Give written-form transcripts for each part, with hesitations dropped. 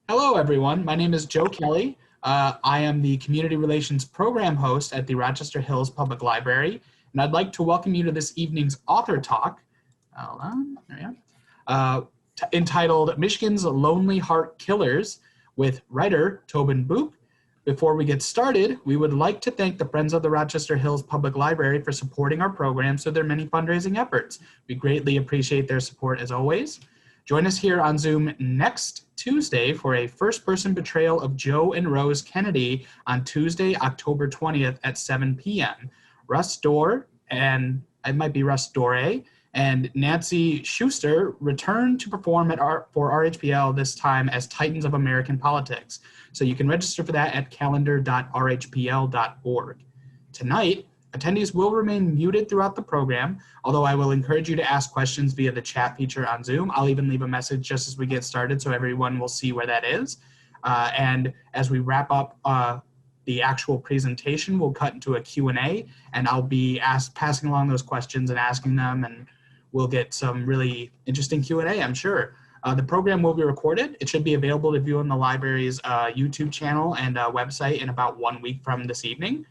Hello, everyone. My name is Joe Kelly. I am the Community Relations Program host at the Rochester Hills Public Library, and I'd like to welcome you to this evening's author talk, hold on, there we go, entitled Michigan's Lonely Heart Killers with writer Tobin Buhk. Before we get started, we would like to thank the Friends of the Rochester Hills Public Library for supporting our programs through their many fundraising efforts. We greatly appreciate their support as always. Join us here on Zoom next Tuesday for a first-person portrayal of Joe and Rose Kennedy on Tuesday, October 20th at 7 p.m. Russ Dorr, and it might be Russ Doré, and Nancy Schuster return to perform for RHPL, this time as Titans of American Politics. So you can register for that at calendar.rhpl.org. Tonight, attendees will remain muted throughout the program, although I will encourage you to ask questions via the chat feature on Zoom. I'll even leave a message just as we get started so everyone will see where that is. And as we wrap up the actual presentation, we'll cut into a Q&A, and I'll be passing along those questions and asking them, and we'll get some really interesting Q&A, I'm sure. The program will be recorded. It should be available to view on the library's YouTube channel and website in about 1 week from this evening.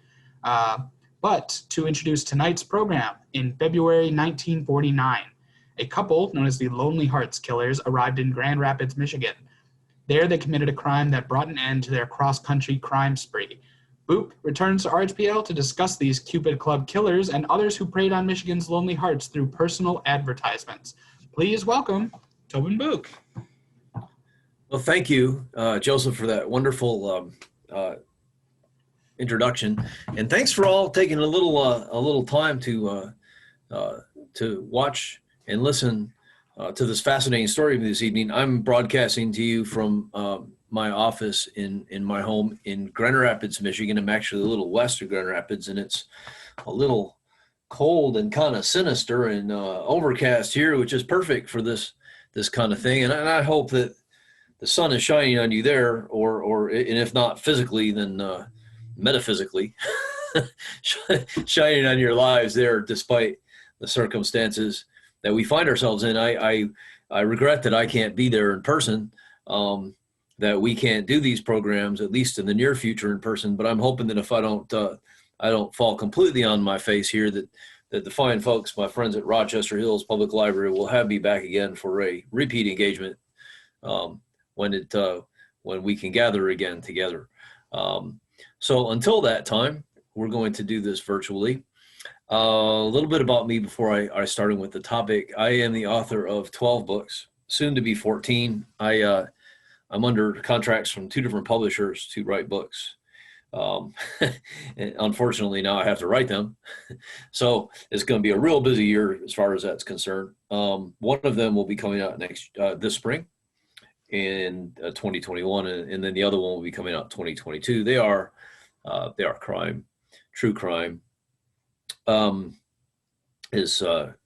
But to introduce tonight's program, in February 1949, a couple known as the Lonely Hearts Killers arrived in Grand Rapids, Michigan. There they committed a crime that brought an end to their cross-country crime spree. Buhk returns to RHPL to discuss these Cupid Club killers and others who preyed on Michigan's lonely hearts through personal advertisements. Please welcome Tobin Buhk. Well, thank you, Joseph, for that wonderful introduction, and thanks for all taking a little time to watch and listen to this fascinating story this evening. I'm broadcasting to you from my office in my home in Grand Rapids, Michigan. I'm actually a little west of Grand Rapids, and it's a little cold and kind of sinister and overcast here, which is perfect for this kind of thing. And I hope that the sun is shining on you there, and if not physically, then metaphysically shining on your lives there, despite the circumstances that we find ourselves in. I regret that I can't be there in person, that we can't do these programs, at least in the near future, in person. But I'm hoping that if I don't fall completely on my face here, that the fine folks, my friends at Rochester Hills Public Library, will have me back again for a repeat engagement when we can gather again together. So until that time, we're going to do this virtually. A little bit about me before I started with the topic. I am the author of 12 books, soon to be 14. I'm under contracts from 2 different publishers to write books. And unfortunately, now I have to write them. So it's going to be a real busy year as far as that's concerned. One of them will be coming out this spring in 2021, and then the other one will be coming out 2022. They are crime, true crime. Is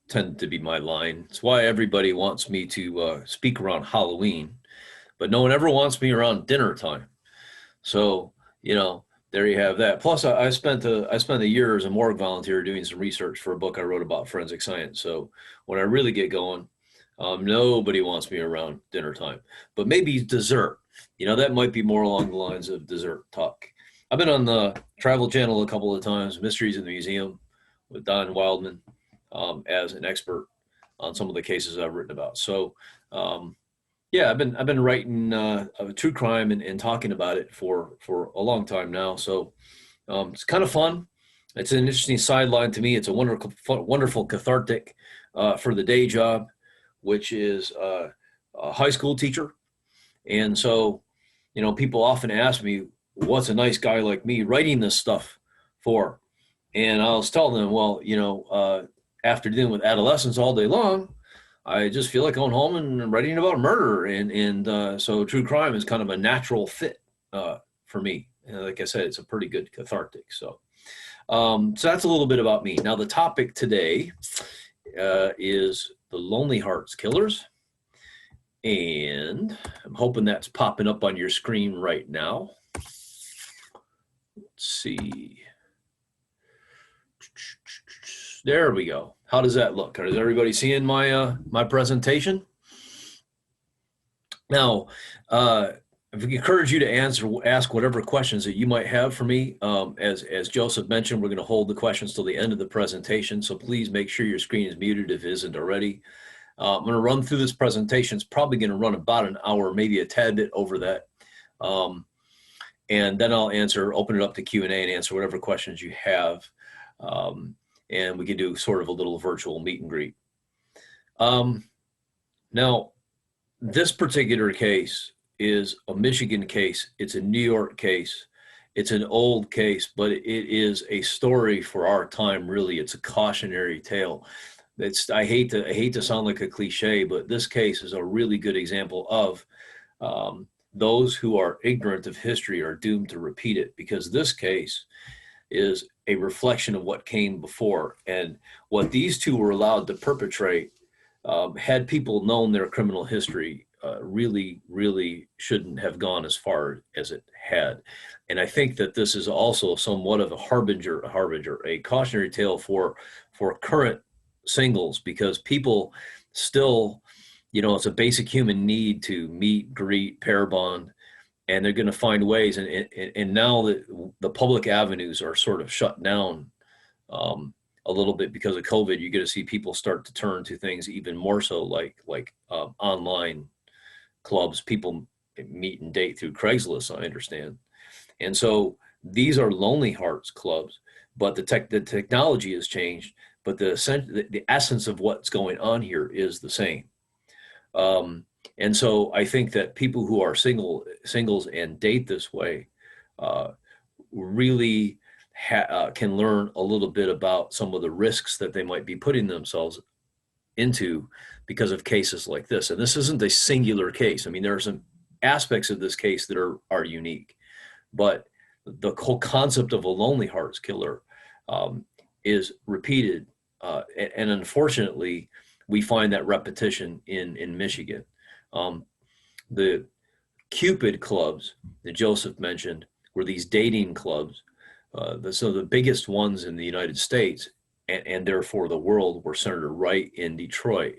tend to be my line. It's why everybody wants me to speak around Halloween, but no one ever wants me around dinner time. So, there you have that. Plus, I spent a year as a morgue volunteer doing some research for a book I wrote about forensic science. So when I really get going, nobody wants me around dinner time, but maybe dessert. That might be more along the lines of dessert talk. I've been on the Travel Channel a couple of times, Mysteries in the Museum, with Don Wildman as an expert on some of the cases I've written about. So, I've been writing true crime and talking about it for a long time now. So it's kind of fun. It's an interesting sideline to me. It's a wonderful cathartic for the day job, which is a high school teacher. And so, people often ask me, what's a nice guy like me writing this stuff for? And I was telling them, well, after dealing with adolescents all day long, I just feel like going home and writing about murder. And so true crime is kind of a natural fit for me. And like I said, it's a pretty good cathartic. So that's a little bit about me. Now, the topic today is the Lonely Hearts Killers. And I'm hoping that's popping up on your screen right now. Let's see. There we go. How does that look? Is everybody seeing my my presentation? Now, encourage you to ask whatever questions that you might have for me. As Joseph mentioned, we're going to hold the questions till the end of the presentation. So please make sure your screen is muted if it isn't already. I'm going to run through this presentation. It's probably going to run about an hour, maybe a tad bit over that. And then I'll open it up to Q&A and answer whatever questions you have. And we can do sort of a little virtual meet and greet. Now, this particular case is a Michigan case. It's a New York case. It's an old case, but it is a story for our time, really. It's a cautionary tale. I hate to sound like a cliche, but this case is a really good example of those who are ignorant of history are doomed to repeat it, because this case is a reflection of what came before. And what these two were allowed to perpetrate, had people known their criminal history, really shouldn't have gone as far as it had. And I think that this is also somewhat of a cautionary tale for current singles, because people still, it's a basic human need to meet, greet, pair bond, and they're going to find ways. And now that the public avenues are sort of shut down a little bit because of COVID, you're going to see people start to turn to things even more so like online clubs. People meet and date through Craigslist, I understand. And so these are Lonely Hearts clubs, but the technology has changed, but the essence of what's going on here is the same. And so I think that people who are singles and date this way really can learn a little bit about some of the risks that they might be putting themselves into because of cases like this. And this isn't a singular case. I mean, there are some aspects of this case that are unique, but the whole concept of a Lonely Hearts Killer is repeated. And unfortunately, we find that repetition in Michigan. The Cupid clubs that Joseph mentioned were these dating clubs. So the biggest ones in the United States and therefore the world were centered right in Detroit.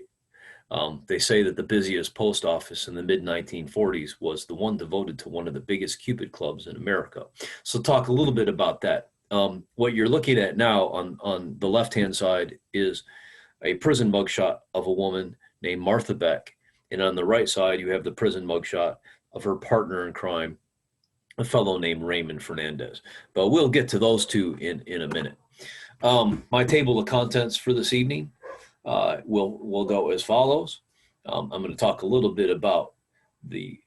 They say that the busiest post office in the mid-1940s was the one devoted to one of the biggest Cupid clubs in America. So talk a little bit about that. What you're looking at now on the left-hand side is a prison mugshot of a woman named Martha Beck. And on the right side, you have the prison mugshot of her partner in crime, a fellow named Raymond Fernandez. But we'll get to those two in a minute. My table of contents for this evening will go as follows. I'm going to talk a little bit about the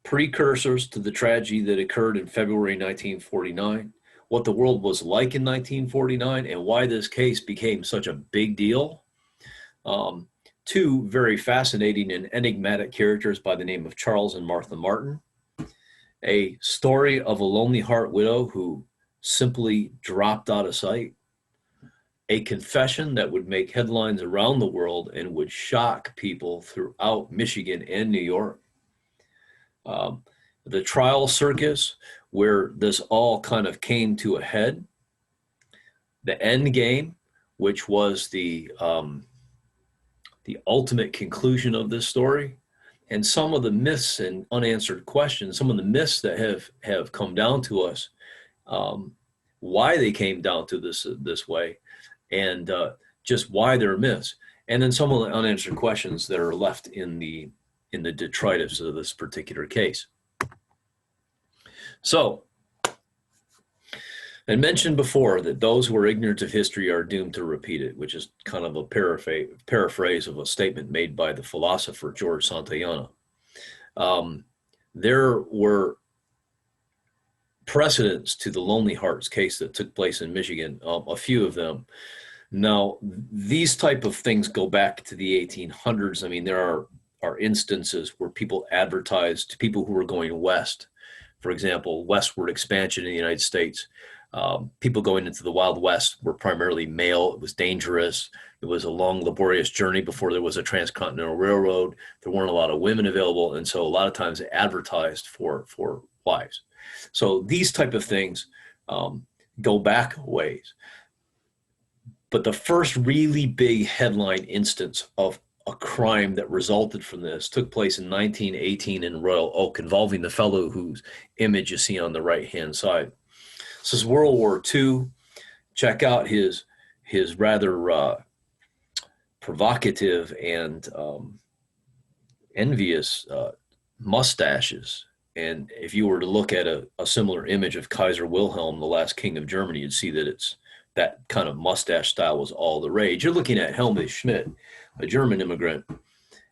precursors to the tragedy that occurred in February 1949, what the world was like in 1949, and why this case became such a big deal. Two very fascinating and enigmatic characters by the name of Charles and Martha Martin. A story of a lonely heart widow who simply dropped out of sight. A confession that would make headlines around the world and would shock people throughout Michigan and New York. The trial circus where this all kind of came to a head. The end game, which was the ultimate conclusion of this story, and some of the myths and unanswered questions, some of the myths that have come down to us, why they came down to this way, and just why they're myths, and then some of the unanswered questions that are left in the detritus of this particular case. So, I mentioned before that those who are ignorant of history are doomed to repeat it, which is kind of a paraphrase of a statement made by the philosopher George Santayana. There were precedents to the Lonely Hearts case that took place in Michigan, a few of them. Now, these type of things go back to the 1800s. I mean, there are instances where people advertised to people who were going west, for example, westward expansion in the United States. People going into the Wild West were primarily male. It was dangerous. It was a long, laborious journey before there was a transcontinental railroad. There weren't a lot of women available, and so a lot of times they advertised for wives. So these type of things go back a ways. But the first really big headline instance of a crime that resulted from this took place in 1918 in Royal Oak, involving the fellow whose image you see on the right-hand side. This is World War II. Check out his rather provocative and envious mustaches. And if you were to look at a similar image of Kaiser Wilhelm, the last king of Germany, you'd see that that kind of mustache style was all the rage. You're looking at Helmut Schmidt, a German immigrant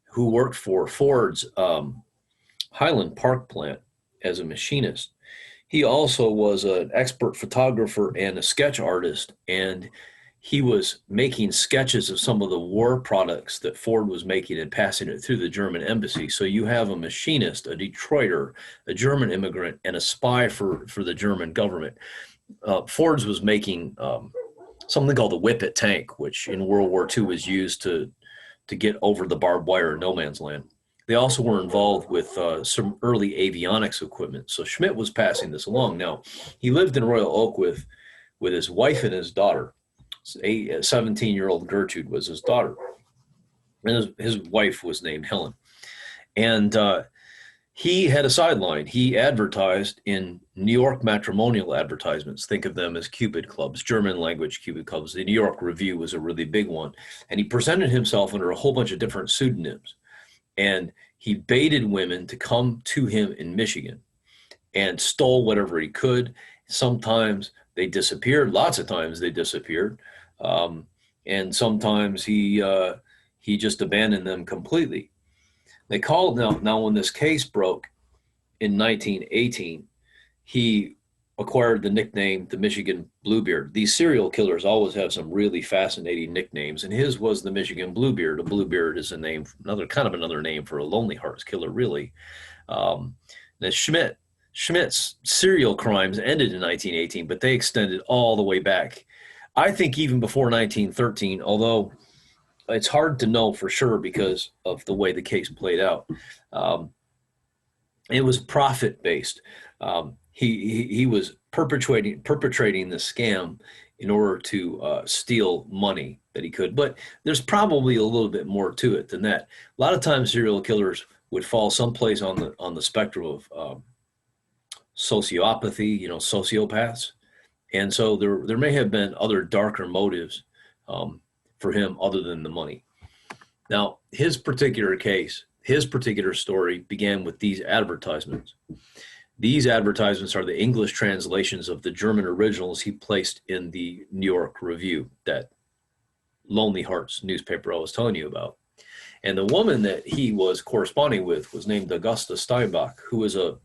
who worked for Ford's Highland Park plant as a machinist. He also was an expert photographer and a sketch artist, and he was making sketches of some of the war products that Ford was making and passing it through the German embassy. So you have a machinist, a Detroiter, a German immigrant, and a spy for the German government. Ford's was making something called the Whippet tank, which in World War II was used to get over the barbed wire in no man's land. They also were involved with some early avionics equipment. So Schmidt was passing this along. Now, he lived in Royal Oak with his wife and his daughter. A 17-year-old Gertrude was his daughter. And his wife was named Helen. And he had a sideline. He advertised in New York matrimonial advertisements. Think of them as Cupid Clubs, German language Cupid Clubs. The New York Review was a really big one. And he presented himself under a whole bunch of different pseudonyms. And he baited women to come to him in Michigan and stole whatever he could. Sometimes they disappeared. Lots of times they disappeared. And sometimes he just abandoned them completely. They called now when this case broke in 1918, he acquired the nickname the Michigan Bluebeard. These serial killers always have some really fascinating nicknames, and his was the Michigan Bluebeard. A Bluebeard is a name, another name for a Lonely Hearts Killer, really. Now Schmidt's serial crimes ended in 1918, but they extended all the way back. I think even before 1913, although it's hard to know for sure because of the way the case played out. It was profit-based. He was perpetrating the scam in order to steal money that he could. But there's probably a little bit more to it than that. A lot of times serial killers would fall someplace on the spectrum of sociopathy, sociopaths. And so there may have been other darker motives for him other than the money. Now, his particular case, his particular story began with these advertisements. These advertisements are the English translations of the German originals he placed in the New York Review, that Lonely Hearts newspaper I was telling you about. And the woman that he was corresponding with was named Augusta Steinbach, who was a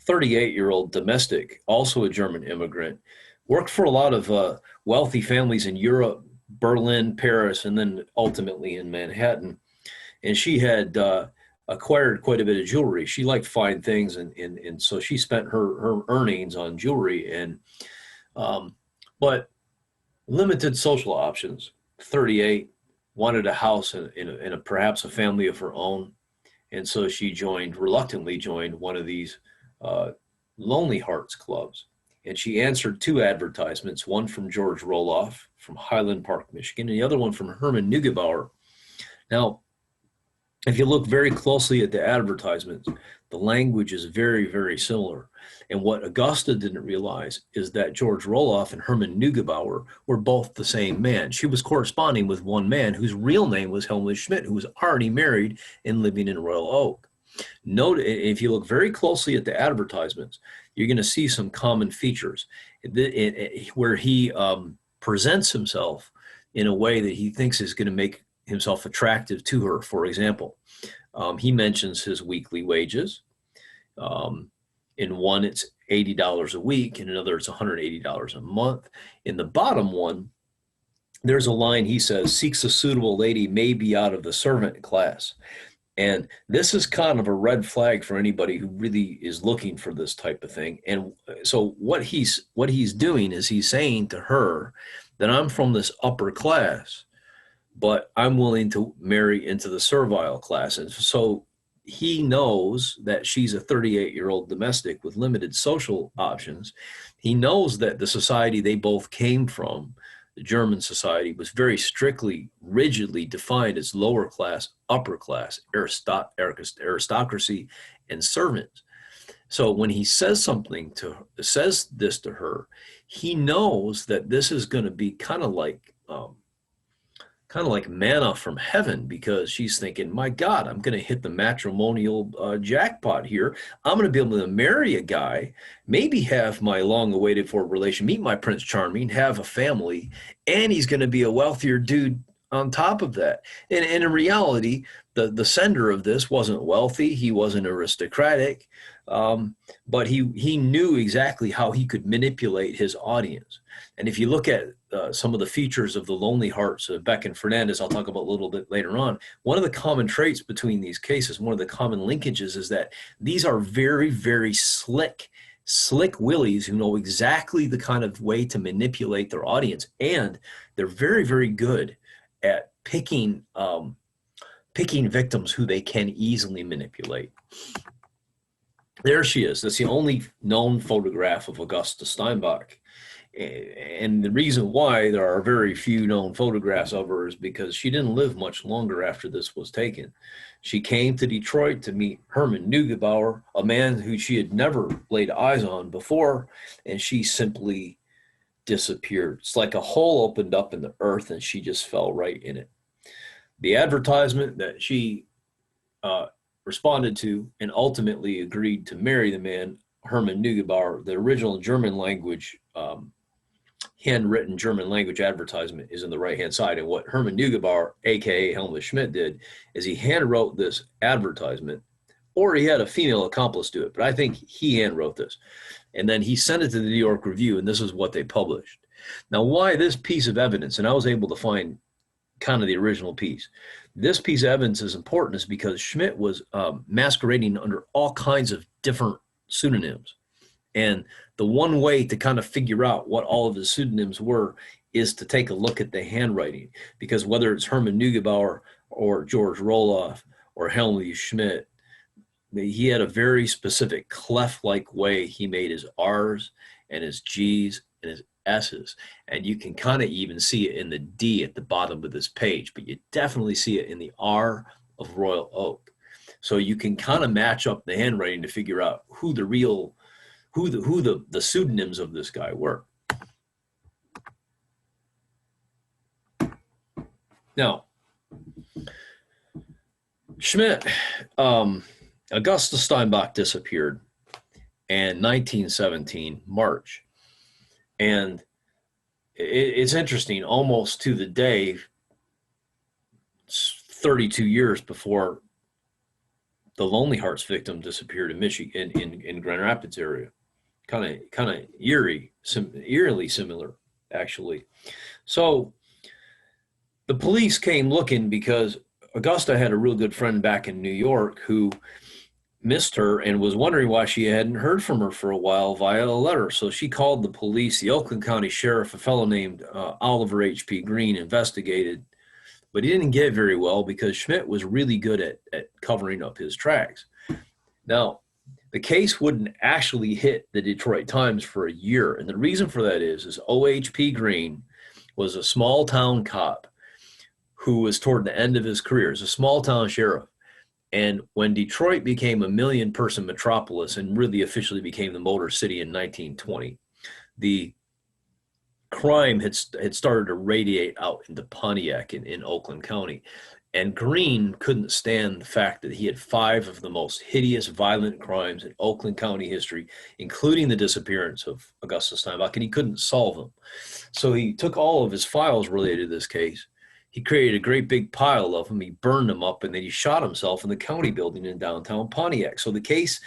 38-year-old domestic, also a German immigrant, worked for a lot of wealthy families in Europe, Berlin, Paris, and then ultimately in Manhattan. And she had acquired quite a bit of jewelry. She liked fine things, and so she spent her earnings on jewelry, but limited social options. 38, wanted a house in perhaps a family of her own, and so she reluctantly joined one of these Lonely Hearts clubs. And she answered two advertisements, one from George Roloff from Highland Park, Michigan, and the other one from Herman Neugebauer. Now, if you look very closely at the advertisements, the language is very, very similar. And what Augusta didn't realize is that George Roloff and Herman Neugebauer were both the same man. She was corresponding with one man whose real name was Helmut Schmidt, who was already married and living in Royal Oak. Note, if you look very closely at the advertisements, you're going to see some common features where he presents himself in a way that he thinks is going to make himself attractive to her. For example, he mentions his weekly wages. In one, it's $80 a week. In another, it's $180 a month. In the bottom one, there's a line he says, "Seeks a suitable lady, may be out of the servant class." And this is kind of a red flag for anybody who really is looking for this type of thing. And so what he's doing is he's saying to her that I'm from this upper class, but I'm willing to marry into the servile class. And so he knows that she's a 38-year-old domestic with limited social options. He knows that the society they both came from the German society was very strictly, rigidly defined as lower class, upper class, aristocracy, and servants. So when he says this to her, he knows that this is going to be kind of like manna from heaven, because she's thinking, my God, I'm going to hit the matrimonial jackpot here. I'm going to be able to marry a guy, maybe have my long awaited for relation, meet my Prince Charming, have a family, and he's going to be a wealthier dude on top of that. And in reality, the sender of this wasn't wealthy. He wasn't aristocratic, but he knew exactly how he could manipulate his audience. And if you look at some of the features of the Lonely Hearts of Beck and Fernandez, I'll talk about a little bit later on. One of the common traits between these cases, one of the common linkages, is that these are very, very slick willies who know exactly the kind of way to manipulate their audience. And they're very, very good at picking victims who they can easily manipulate. There she is. That's the only known photograph of Augusta Steinbach. And the reason why there are very few known photographs of her is because she didn't live much longer after this was taken. She came to Detroit to meet Herman Neugebauer, a man who she had never laid eyes on before, and she simply disappeared. It's like a hole opened up in the earth and she just fell right in it. The advertisement that she responded to and ultimately agreed to marry the man, Herman Neugebauer, the original German language handwritten German language advertisement is in the right-hand side. And what Herman Neugebauer, aka Helmut Schmidt, did is he handwrote this advertisement, or he had a female accomplice do it, but I think he handwrote this. And then he sent it to the New York Review, and this is what they published. Now, why this piece of evidence, and I was able to find kind of the original piece. This piece of evidence is important is because Schmidt was masquerading under all kinds of different pseudonyms. And the one way to kind of figure out what all of his pseudonyms were is to take a look at the handwriting, because whether it's Herman Neugebauer or George Roloff or Helmut Schmidt, he had a very specific clef-like way he made his R's and his G's and his S's. And you can kind of even see it in the D at the bottom of this page, but you definitely see it in the R of Royal Oak. So you can kind of match up the handwriting to figure out who the pseudonyms of this guy were. Now, Schmidt, Augusta Steinbach disappeared in 1917, March. And it's interesting, almost to the day, 32 years before the Lonely Hearts victim disappeared in Michigan, in Grand Rapids area. Kind of eerily similar, actually. So the police came looking because Augusta had a real good friend back in New York who missed her and was wondering why she hadn't heard from her for a while via a letter. So she called the police. The Oakland County Sheriff, a fellow named Oliver H.P. Green, investigated, but he didn't get very well because Schmidt was really good at covering up his tracks. Now, the case wouldn't actually hit the Detroit Times for a year. And the reason for that is O.H.P. Green was a small town cop who was toward the end of his career as a small town sheriff. And when Detroit became a million-person metropolis and really officially became the Motor City in 1920, the crime had started to radiate out into Pontiac in Oakland County. And Green couldn't stand the fact that he had 5 of the most hideous, violent crimes in Oakland County history, including the disappearance of Augusta Steinbach, and he couldn't solve them. So he took all of his files related to this case. He created a great big pile of them. He burned them up, and then he shot himself in the county building in downtown Pontiac. So the case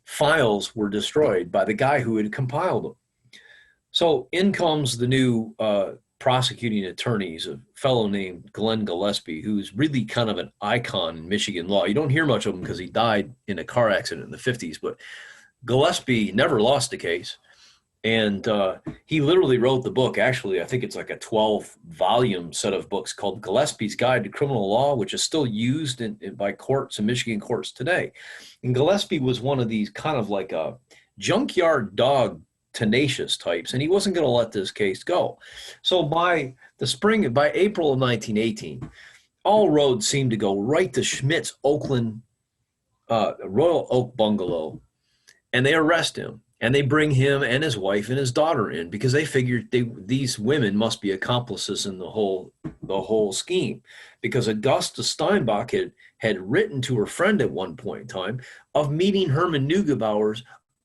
files were destroyed by the guy who had compiled them. So in comes the new prosecuting attorneys, a fellow named Glenn Gillespie, who's really kind of an icon in Michigan law. You don't hear much of him because he died in a car accident in the 50s, but Gillespie never lost a case. And he literally wrote the book. Actually, I think it's like a 12-volume set of books called Gillespie's Guide to Criminal Law, which is still used by courts and Michigan courts today. And Gillespie was one of these kind of like a junkyard dog tenacious types, and he wasn't going to let this case go. So by April of 1918, all roads seemed to go right to Schmidt's Oakland Royal Oak bungalow, and they arrest him. And they bring him and his wife and his daughter in because they figured these women must be accomplices in the whole scheme. Because Augusta Steinbach had written to her friend at one point in time of meeting Herman Neugebauer's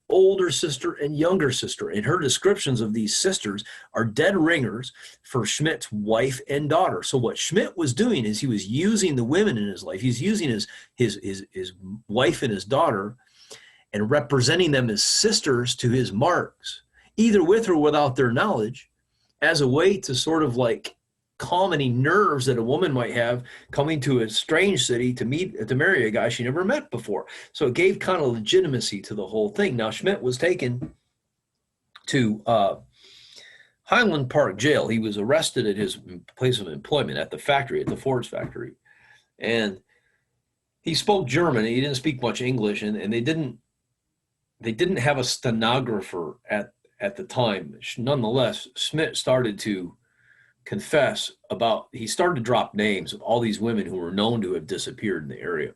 older sister and younger sister. And her descriptions of these sisters are dead ringers for Schmidt's wife and daughter. So what Schmidt was doing is he was using the women in his life. He's using his wife and his daughter and representing them as sisters to his marks, either with or without their knowledge, as a way to sort of like calm any nerves that a woman might have coming to a strange city to marry a guy she never met before. So it gave kind of legitimacy to the whole thing. Now, Schmidt was taken to Highland Park Jail. He was arrested at his place of employment at the factory, at the Ford's factory. And he spoke German. He didn't speak much English, and they didn't have a stenographer at the time. Nonetheless, Schmidt started to confess he started to drop names of all these women who were known to have disappeared in the area.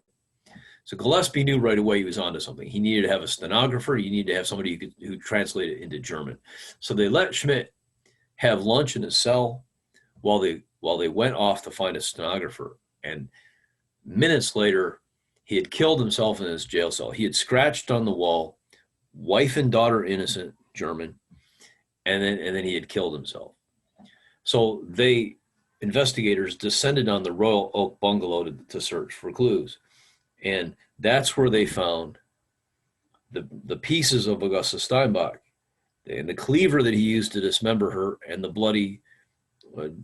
So Gillespie knew right away he was onto something. He needed to have a stenographer. He needed to have somebody who translate it into German. So they let Schmidt have lunch in his cell while they went off to find a stenographer. And minutes later, he had killed himself in his jail cell. He had scratched on the wall, wife and daughter innocent, German, and then he had killed himself. So investigators descended on the Royal Oak bungalow to search for clues. And that's where they found the pieces of Augusta Steinbach and the cleaver that he used to dismember her and the bloody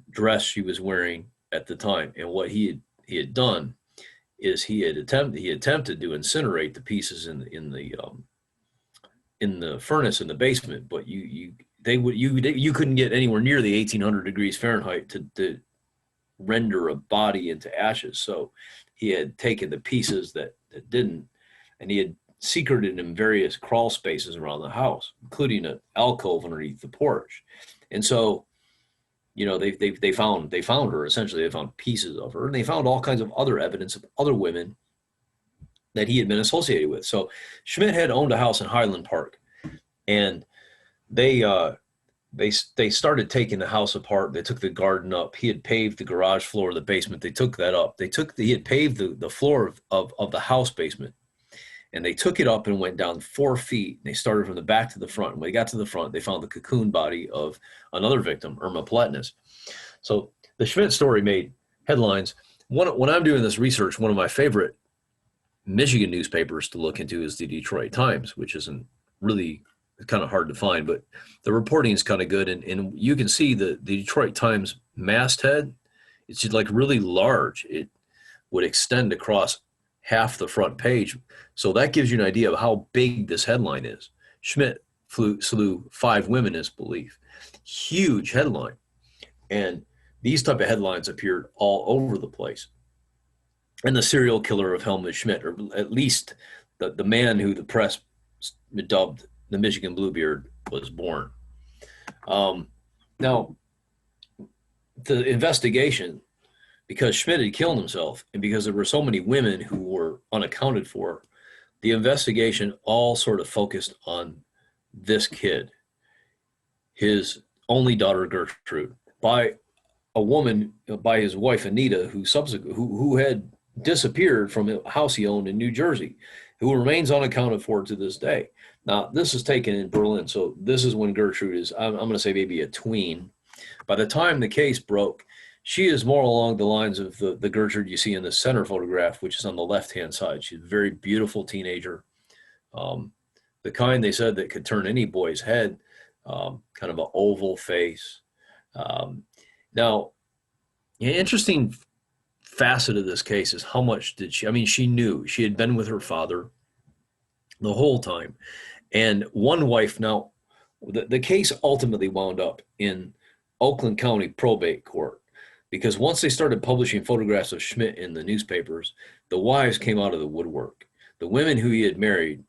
dress she was wearing at the time. And what he had done is he attempted to incinerate the pieces in the furnace in the basement, but you couldn't get anywhere near the 1800 degrees Fahrenheit to render a body into ashes. So he had taken the pieces that didn't, and he had secreted in various crawl spaces around the house, including an alcove underneath the porch. And so, they found her. Essentially, they found pieces of her, and they found all kinds of other evidence of other women that he had been associated with. So Schmidt had owned a house in Highland Park, and they started taking the house apart. They took the garden up. He had paved the garage floor of the basement. They took that up. He had paved the floor of the house basement, and they took it up and went down 4 feet. They started from the back to the front. When they got to the front, they found the cocoon body of another victim, Irma Pletnes. So the Schmidt story made headlines. When I'm doing this research, one of my favorite Michigan newspapers to look into is the Detroit Times, which isn't really kind of hard to find, but the reporting is kind of good. And you can see the Detroit Times masthead. It's just like really large. It would extend across half the front page. So that gives you an idea of how big this headline is. Schmidt slew 5 women, is belief. Huge headline. And these type of headlines appeared all over the place. And the serial killer of Helmut Schmidt, or at least the man who the press dubbed the Michigan Bluebeard, was born. Now, the investigation, because Schmidt had killed himself and because there were so many women who were unaccounted for, the investigation all sort of focused on this kid, his only daughter, Gertrude, by his wife, Anita, who had disappeared from a house he owned in New Jersey, who remains unaccounted for to this day. Now, this is taken in Berlin, so this is when Gertrude is, I'm going to say maybe a tween. By the time the case broke, she is more along the lines of the Gertrude you see in the center photograph, which is on the left-hand side. She's a very beautiful teenager, the kind they said that could turn any boy's head, kind of an oval face. Now, an interesting facet of this case is how much did she knew. She had been with her father the whole time. And one wife, now, the case ultimately wound up in Oakland County probate court, because once they started publishing photographs of Schmidt in the newspapers, the wives came out of the woodwork. The women who he had married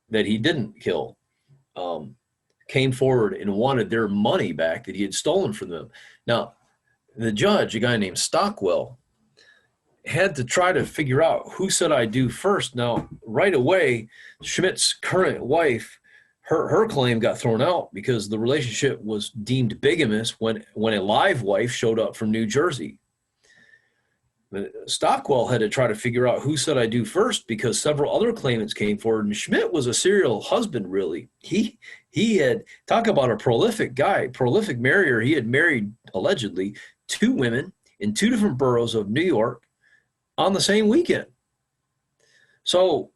that he didn't kill came forward and wanted their money back that he had stolen from them. Now, the judge, a guy named Stockwell, had to try to figure out who said I do first. Now, right away, Schmidt's current wife, her claim got thrown out because the relationship was deemed bigamous when a live wife showed up from New Jersey. Stockwell had to try to figure out who said I do first because several other claimants came forward, and Schmidt was a serial husband, really. He had, talk about a prolific guy, prolific marrier. He had married, allegedly, 2 women in 2 different boroughs of New York on the same weekend. So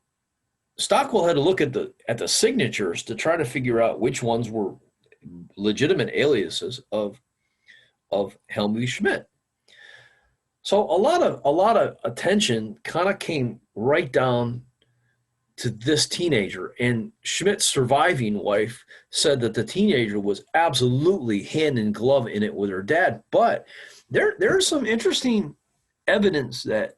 Stockwell had to look at the signatures to try to figure out which ones were legitimate aliases of Helmut Schmidt. So a lot of attention kind of came right down to this teenager, and Schmidt's surviving wife said that the teenager was absolutely hand in glove in it with her dad. But there's some interesting evidence that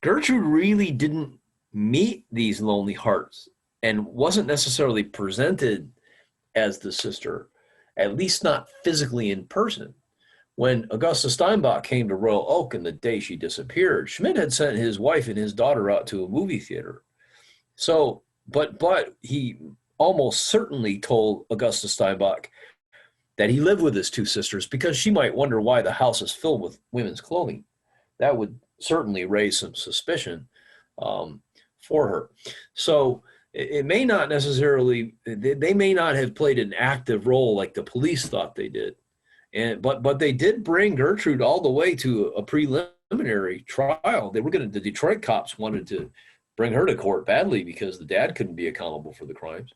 Gertrude really didn't meet these lonely hearts and wasn't necessarily presented as the sister, at least not physically in person. When Augusta Steinbach came to Royal Oak in the day she disappeared, Schmidt had sent his wife and his daughter out to a movie theater. So, but he almost certainly told Augusta Steinbach that he lived with his 2 sisters because she might wonder why the house is filled with women's clothing. That would certainly raise some suspicion for her. So it may not necessarily, they may not have played an active role like the police thought they did. But they did bring Gertrude all the way to a preliminary trial. The Detroit cops wanted to bring her to court badly because the dad couldn't be accountable for the crimes.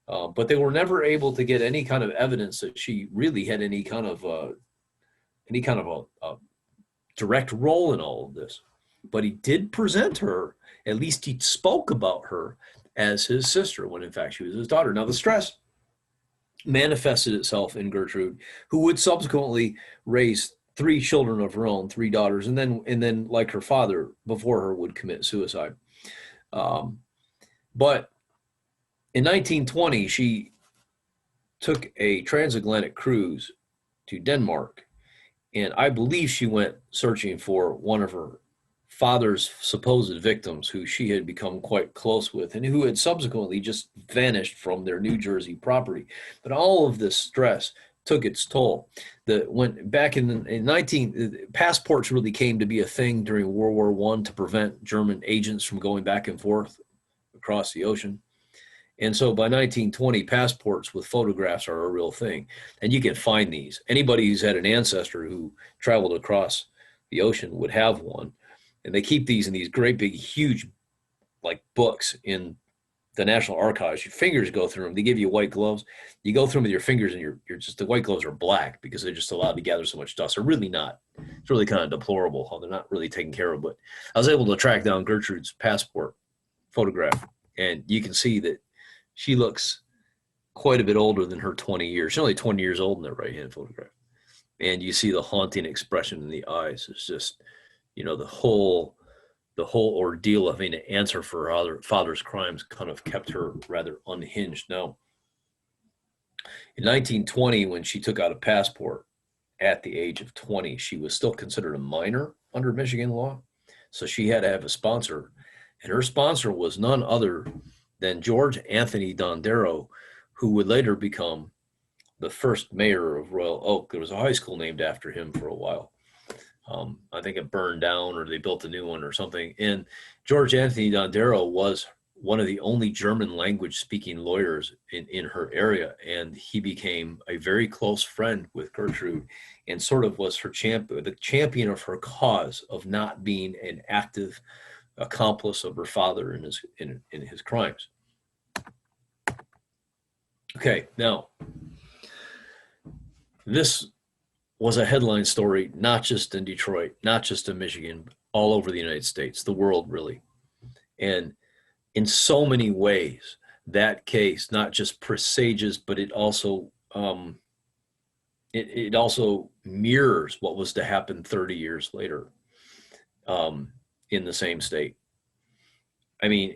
But they were never able to get any kind of evidence that she really had any kind of a direct role in all of this. But he did present her, at least he spoke about her as his sister when in fact she was his daughter. Now the stress manifested itself in Gertrude, who would subsequently raise 3 children of her own, 3 daughters, and then like her father before her would commit suicide. But in 1920, she took a transatlantic cruise to Denmark, and I believe she went searching for one of her father's supposed victims who she had become quite close with and who had subsequently just vanished from their New Jersey property. But all of this stress took its toll. Passports really came to be a thing during World War I to prevent German agents from going back and forth across the ocean. And so by 1920, passports with photographs are a real thing. And you can find these. Anybody who's had an ancestor who traveled across the ocean would have one. And they keep these in these great big, huge, like books in the National Archives. Your fingers go through them. They give you white gloves. You go through them with your fingers, and you're just, the white gloves are black because they're just allowed to gather so much dust. They're really not. It's really kind of deplorable how they're not really taken care of. But I was able to track down Gertrude's passport photograph, and you can see that she looks quite a bit older than her 20 years. She's only 20 years old in that right-hand photograph. And you see the haunting expression in the eyes. It's just, the whole ordeal of having to answer for her father's crimes kind of kept her rather unhinged. Now, in 1920, when she took out a passport at the age of 20, she was still considered a minor under Michigan law. So she had to have a sponsor. And her sponsor was none other than George Anthony Dondero, who would later become the first mayor of Royal Oak. There was a high school named after him for a while. I think it burned down or they built a new one or something. And George Anthony Dondero was one of the only German language speaking lawyers in her area. And he became a very close friend with Gertrude and sort of was her the champion of her cause of not being an active accomplice of her father in his crimes. Okay, now, this was a headline story, not just in Detroit, not just in Michigan, all over the United States, the world really. And in so many ways, that case not just presages, but it also it also mirrors what was to happen 30 years later in the same state. I mean,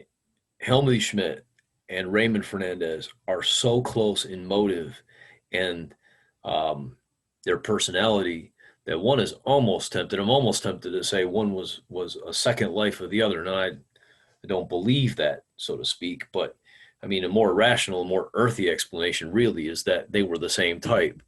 Helmut Schmidt and Raymond Fernandez are so close in motive and their personality that one is almost tempted. I'm almost tempted to say one was a second life of the other. Now, I don't believe that, so to speak, but I mean, a more rational, more earthy explanation really is that they were the same type,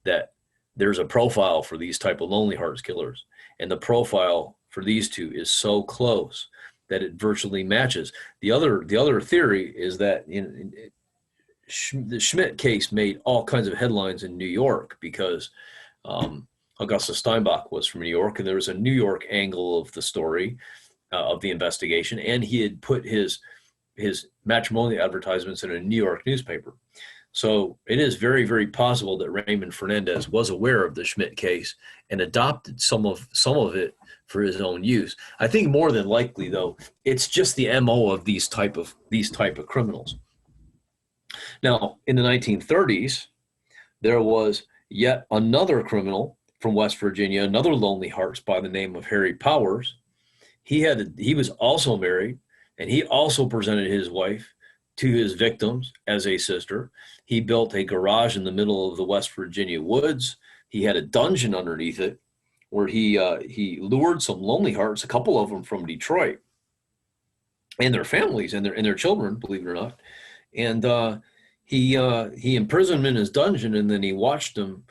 that there's a profile for these type of lonely hearts killers. And the profile for these two is so close that it virtually matches. The other theory is that the Schmidt case made all kinds of headlines in New York because Augustus Steinbach was from New York, and there was a New York angle of the story, of the investigation, and he had put his matrimonial advertisements in a New York newspaper. So it is very, very possible that Raymond Fernandez was aware of the Schmidt case and adopted some of it for his own use. I think more than likely, though, it's just the MO of these type of criminals. Now, in the 1930s, there was yet another criminal from West Virginia, another lonely hearts by the name of Harry Powers. He was also married, and he also presented his wife to his victims as a sister. He built a garage in the middle of the West Virginia woods. He had a dungeon underneath it where he lured some lonely hearts, a couple of them from Detroit, and their families and their children, believe it or not. And he imprisoned them in his dungeon, and then he watched them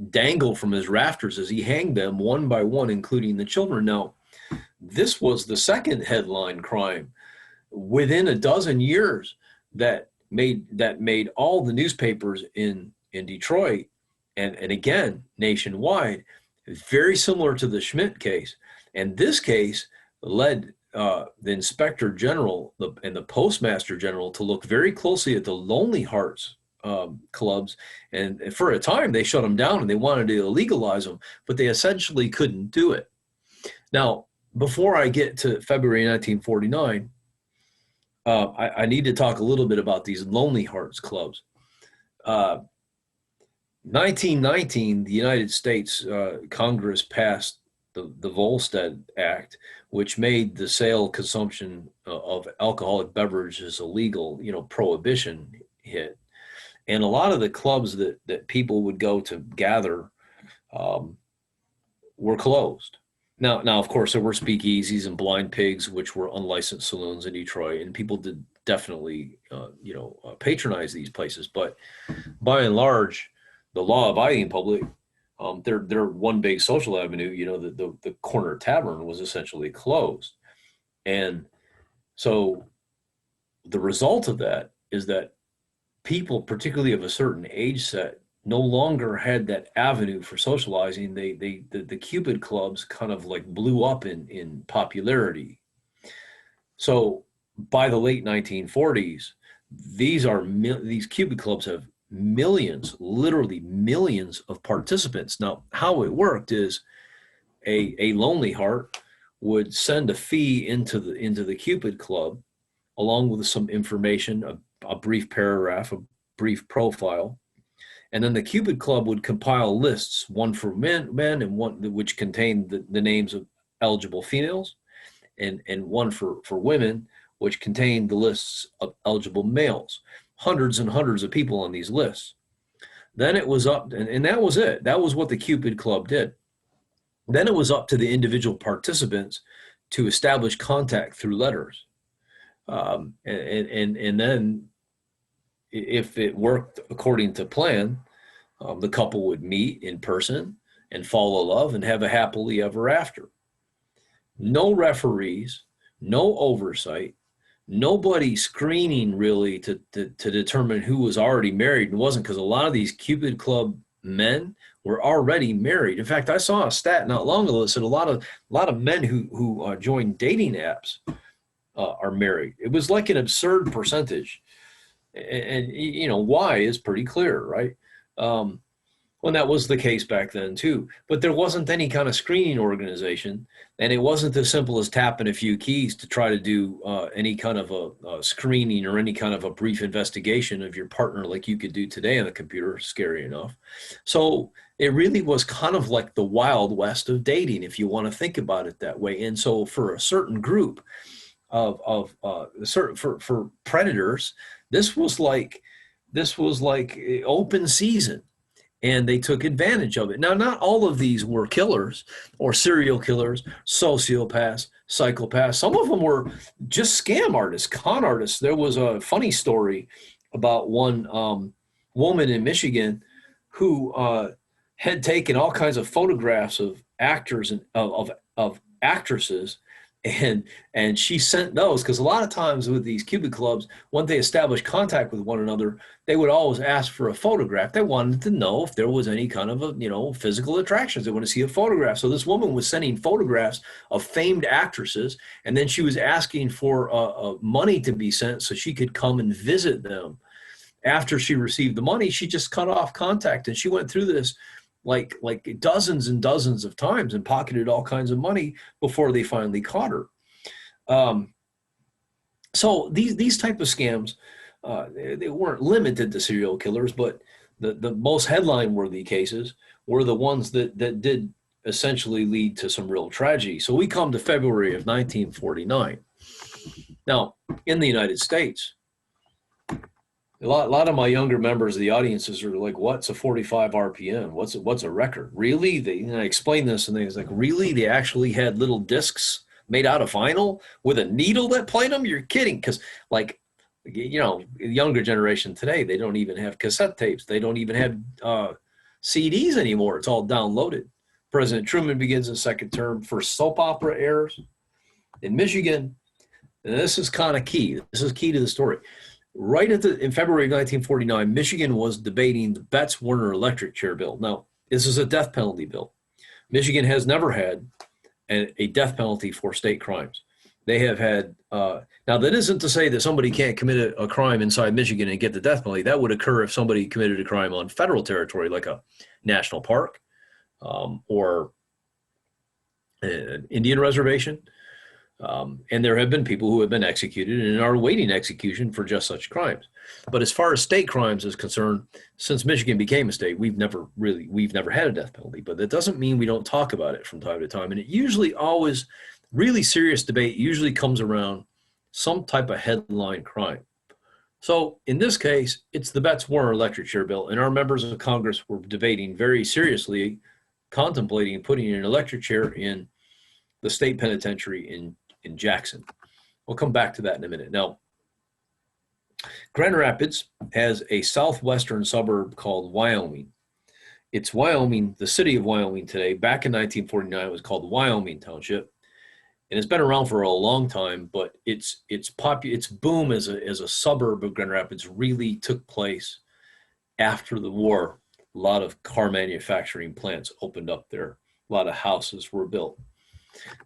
dangle from his rafters as he hanged them one by one, including the children. Now, this was the second headline crime within a dozen years that made all the newspapers in Detroit and again nationwide, very similar to the Schmidt case. And this case led the Inspector General and the Postmaster General to look very closely at the Lonely Hearts clubs, and for a time they shut them down and they wanted to legalize them, but they essentially couldn't do it. Now, before I get to February 1949, I need to talk a little bit about these Lonely Hearts clubs. 1919, the United States Congress passed the Volstead Act, which made the sale, consumption of alcoholic beverages illegal. Prohibition hit. And a lot of the clubs that people would go to gather were closed. Now, of course, there were speakeasies and blind pigs, which were unlicensed saloons in Detroit, and people did definitely, patronize these places. But by and large, the law-abiding public, their one big social avenue, the corner tavern was essentially closed. And so the result of that is that people, particularly of a certain age set, no longer had that avenue for socializing. The Cupid clubs kind of like blew up in popularity. So by the late 1940s, these Cupid clubs have millions, literally millions of participants. Now, how it worked is a lonely heart would send a fee into the Cupid club, along with some information, a brief paragraph, a brief profile. And then the Cupid Club would compile lists, one for men and one which contained the names of eligible females, and one for women, which contained the lists of eligible males. Hundreds and hundreds of people on these lists. Then it was up, and that was it. That was what the Cupid Club did. Then it was up to the individual participants to establish contact through letters. And then if it worked according to plan, the couple would meet in person and fall in love and have a happily ever after. No referees, no oversight, nobody screening really to determine who was already married and wasn't, because a lot of these Cupid Club men were already married. In fact, I saw a stat not long ago that said a lot of men who joined dating apps are married. It was like an absurd percentage. And why is pretty clear, right? Well, that was the case back then too, but there wasn't any kind of screening organization, and it wasn't as simple as tapping a few keys to try to do any kind of a screening or any kind of a brief investigation of your partner like you could do today on the computer, scary enough. So it really was kind of like the Wild West of dating, if you want to think about it that way. And so for a certain group, for predators. This was like open season, and they took advantage of it. Now, not all of these were killers or serial killers, sociopaths, psychopaths. Some of them were just scam artists, con artists. There was a funny story about one woman in Michigan who had taken all kinds of photographs of actors and of actresses, and she sent those, because a lot of times with these Cupid clubs, when they establish contact with one another, they would always ask for a photograph. They wanted to know if there was any kind of physical attractions. They want to see a photograph. So this woman was sending photographs of famed actresses, and then she was asking for money to be sent so she could come and visit them. After she received the money, she just cut off contact, and she went through this like dozens and dozens of times and pocketed all kinds of money before they finally caught her. So these type of scams, they weren't limited to serial killers, but the most headline-worthy cases were the ones that did essentially lead to some real tragedy. So we come to February of 1949. Now, in the United States, a lot of my younger members of the audiences are like, what's a 45 RPM? What's a record? Really? I explained this, and they was like, really? They actually had little discs made out of vinyl with a needle that played them? You're kidding. Because, the younger generation today, they don't even have cassette tapes. They don't even have CDs anymore. It's all downloaded. President Truman begins his second term. First soap opera airs in Michigan. And this is kind of key. This is key to the story. Right in February of 1949, Michigan was debating the Betts-Warner electric chair bill. Now, this is a death penalty bill. Michigan has never had a death penalty for state crimes. They have had, now that isn't to say that somebody can't commit a crime inside Michigan and get the death penalty. That would occur if somebody committed a crime on federal territory, like a national park or an Indian reservation. And there have been people who have been executed and are awaiting execution for just such crimes. But as far as state crimes is concerned, since Michigan became a state, we've never had a death penalty. But that doesn't mean we don't talk about it from time to time. And it usually always, really serious debate usually comes around some type of headline crime. So in this case, it's the Betts-Warner electric chair bill. And our members of Congress were debating very seriously, contemplating putting an electric chair in the state penitentiary in Jackson. We'll come back to that in a minute. Now, Grand Rapids has a southwestern suburb called Wyoming. It's Wyoming, the city of Wyoming today. Back in 1949, it was called Wyoming Township, and it's been around for a long time. But its boom as a suburb of Grand Rapids really took place after the war. A lot of car manufacturing plants opened up there. A lot of houses were built.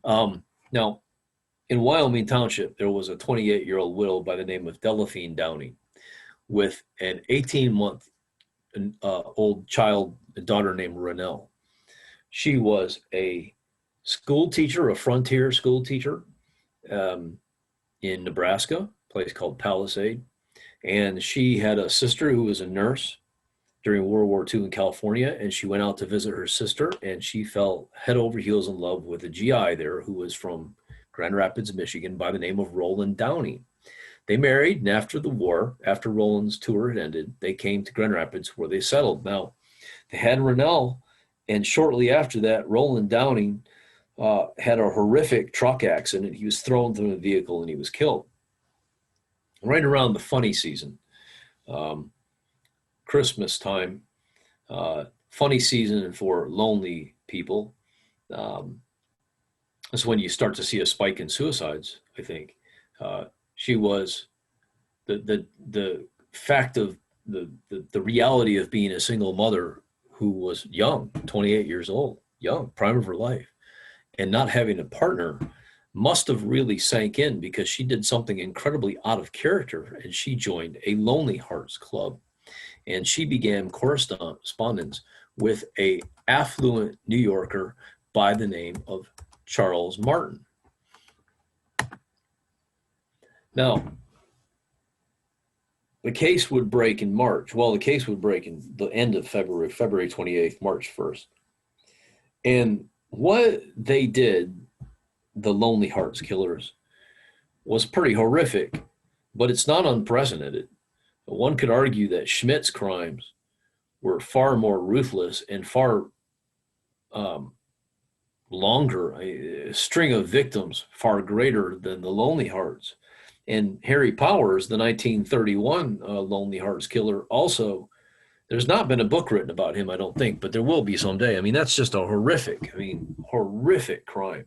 Now, in Wyoming Township, there was a 28-year-old widow by the name of Delphine Downing with an 18-month old daughter named Rennell. She was a school teacher, a frontier school teacher in Nebraska, a place called Palisade. And she had a sister who was a nurse during World War II in California, and she went out to visit her sister, and she fell head over heels in love with a GI there who was from Grand Rapids, Michigan, by the name of Roland Downing. They married, and after the war, after Roland's tour had ended, they came to Grand Rapids where they settled. Now, they had Rennell, and shortly after that, Roland Downing had a horrific truck accident. He was thrown from a vehicle, and he was killed. Right around the funny season, Christmas time, funny season for lonely people. That's when you start to see a spike in suicides, I think. She was the fact of the reality of being a single mother who was young, 28 years old, young, prime of her life, and not having a partner must have really sank in, because she did something incredibly out of character, and she joined a Lonely Hearts Club. And she began correspondence with an affluent New Yorker by the name of Charles Martin. Now, the case would break in March. Well, the case would break in the end of February 28th, March 1st. And what they did, the Lonely Hearts Killers, was pretty horrific, but it's not unprecedented. One could argue that Schmidt's crimes were far more ruthless and far longer, a string of victims far greater than the Lonely Hearts. And Harry Powers, the 1931 Lonely Hearts Killer, also, there's not been a book written about him, I don't think, but there will be someday. I mean, that's just a horrific crime.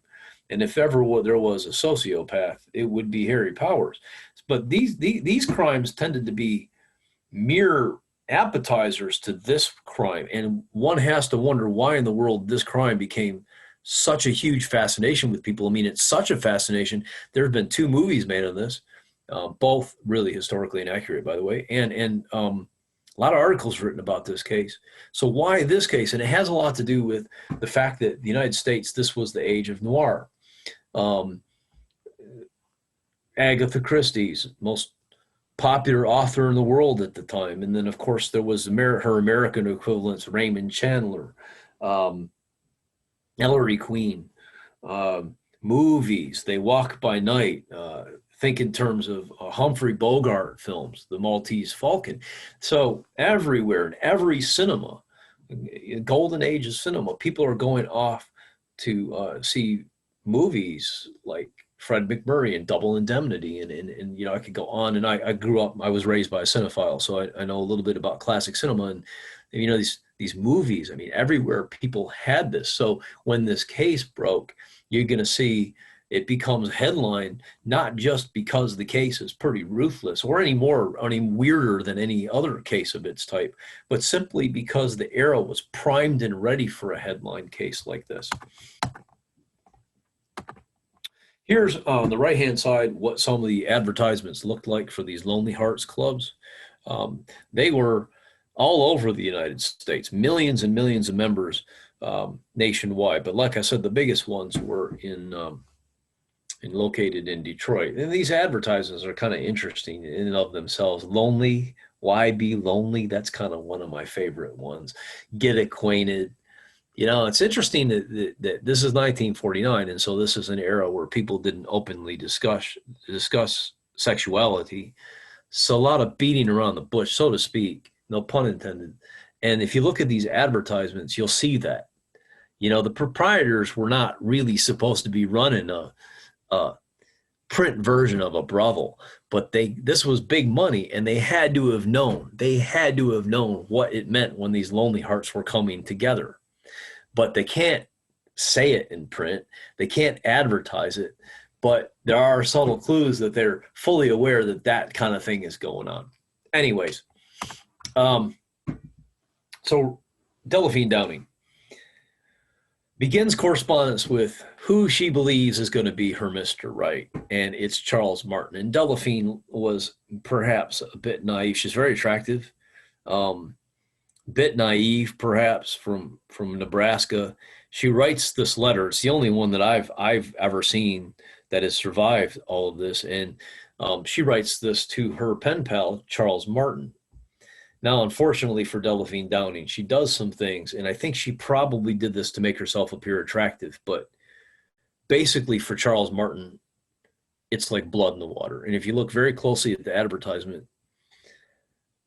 And if ever there was a sociopath, it would be Harry Powers. But these crimes tended to be mere appetizers to this crime. And one has to wonder why in the world this crime became such a huge fascination with people. I mean, it's such a fascination. There have been 2 movies made on this, both really historically inaccurate, by the way, and a lot of articles written about this case. So why this case? And it has a lot to do with the fact that the United States, this was the age of noir. Agatha Christie's most popular author in the world at the time. And then, of course, there was her American equivalents, Raymond Chandler, Ellery Queen, movies, They Walk by Night, think in terms of Humphrey Bogart films, The Maltese Falcon. So everywhere, in every cinema, golden age of cinema, people are going off to see movies like Fred McMurray and Double Indemnity. And you know, I could go on. And I grew up, I was raised by a cinephile, so I know a little bit about classic cinema. And, you know, these movies, I mean, everywhere people had this. So when this case broke, you're going to see it becomes headline, not just because the case is pretty ruthless or any weirder than any other case of its type, but simply because the era was primed and ready for a headline case like this. Here's on the right-hand side what some of the advertisements looked like for these Lonely Hearts clubs. They were all over the United States, millions and millions of members nationwide. But like I said, the biggest ones were located in Detroit. And these advertisements are kind of interesting in and of themselves. Lonely, why be lonely? That's kind of one of my favorite ones. Get acquainted. You know, it's interesting that this is 1949, and so this is an era where people didn't openly discuss sexuality. So a lot of beating around the bush, so to speak, no pun intended. And if you look at these advertisements, you'll see that. You know, the proprietors were not really supposed to be running a print version of a brothel, but this was big money, and they had to have known. They had to have known what it meant when these Lonely Hearts were coming together. But they can't say it in print. They can't advertise it. But there are subtle clues that they're fully aware that that kind of thing is going on. Anyways, so Delphine Downing begins correspondence with who she believes is going to be her Mr. Right, and it's Charles Martin. And Delphine was perhaps a bit naive. She's very attractive. Bit naive, perhaps, from Nebraska. She writes this letter. It's the only one that I've ever seen that has survived all of this. And she writes this to her pen pal, Charles Martin. Now, unfortunately for Delphine Downing, she does some things, and I think she probably did this to make herself appear attractive. But basically, for Charles Martin, it's like blood in the water. And if you look very closely at the advertisement,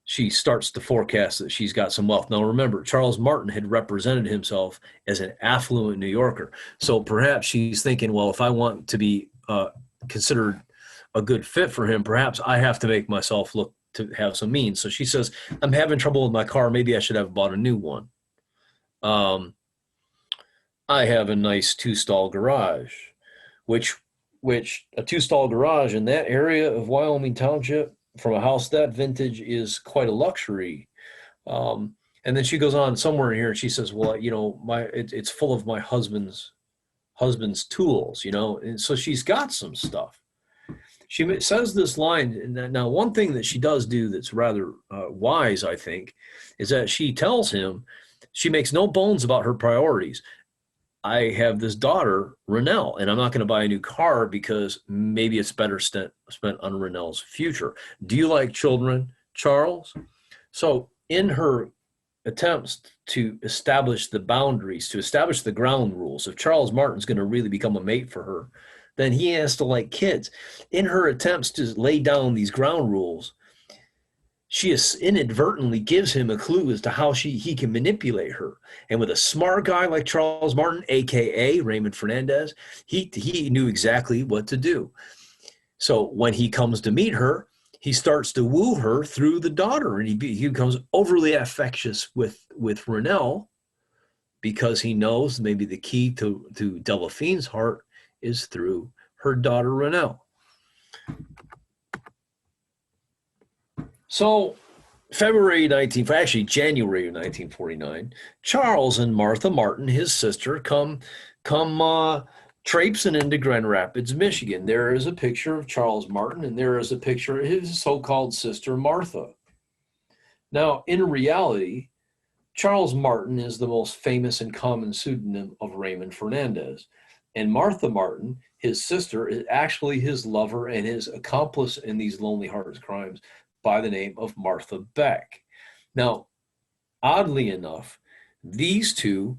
she starts to forecast that she's got some wealth. Now, remember, Charles Martin had represented himself as an affluent New Yorker. So perhaps she's thinking, well, if I want to be considered a good fit for him, perhaps I have to make myself look to have some means. So she says, I'm having trouble with my car. Maybe I should have bought a new one. I have a nice 2-stall garage, which a 2-stall garage in that area of Wyoming Township, from a house that vintage, is quite a luxury. And then she goes on somewhere in here and she says, well, you know, it's full of my husband's tools, you know. And so she's got some stuff. She says this line. And now, one thing that she does do that's rather wise, I think, is that she tells him, she makes no bones about her priorities. I have this daughter, Renelle, and I'm not going to buy a new car because maybe it's better spent on Renelle's future. Do you like children, Charles? So in her attempts to establish the boundaries, to establish the ground rules, if Charles Martin's going to really become a mate for her, then he has to like kids. In her attempts to lay down these ground rules, she inadvertently gives him a clue as to how he can manipulate her. And with a smart guy like Charles Martin, a.k.a. Raymond Fernandez, he knew exactly what to do. So when he comes to meet her, he starts to woo her through the daughter, and he becomes overly affectious with Rennell, because he knows maybe the key to Delphine's heart is through her daughter Rennell. So January of 1949, Charles and Martha Martin, his sister, come traipsing into Grand Rapids, Michigan. There is a picture of Charles Martin, and there is a picture of his so-called sister Martha. Now, in reality, Charles Martin is the most famous and common pseudonym of Raymond Fernandez. And Martha Martin, his sister, is actually his lover and his accomplice in these Lonely Hearts crimes by the name of Martha Beck. Now, oddly enough, these two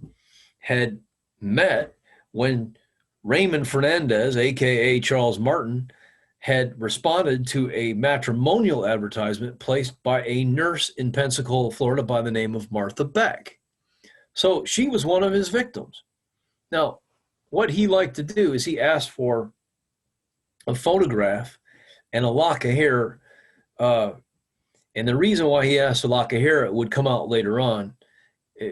had met when Raymond Fernandez, a.k.a. Charles Martin, had responded to a matrimonial advertisement placed by a nurse in Pensacola, Florida by the name of Martha Beck. So she was one of his victims. Now, what he liked to do is he asked for a photograph and a lock of hair. And the reason why he asked a lock of hair, it would come out later on.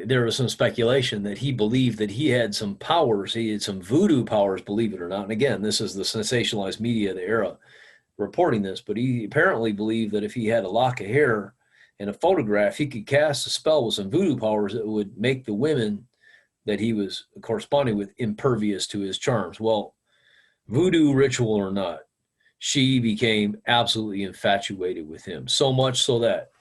There was some speculation that he believed that he had some powers. He had some voodoo powers, believe it or not. And again, this is the sensationalized media of the era reporting this, but he apparently believed that if he had a lock of hair and a photograph, he could cast a spell with some voodoo powers that would make the women that he was corresponding with impervious to his charms. Well, voodoo ritual or not, she became absolutely infatuated with him, so much so that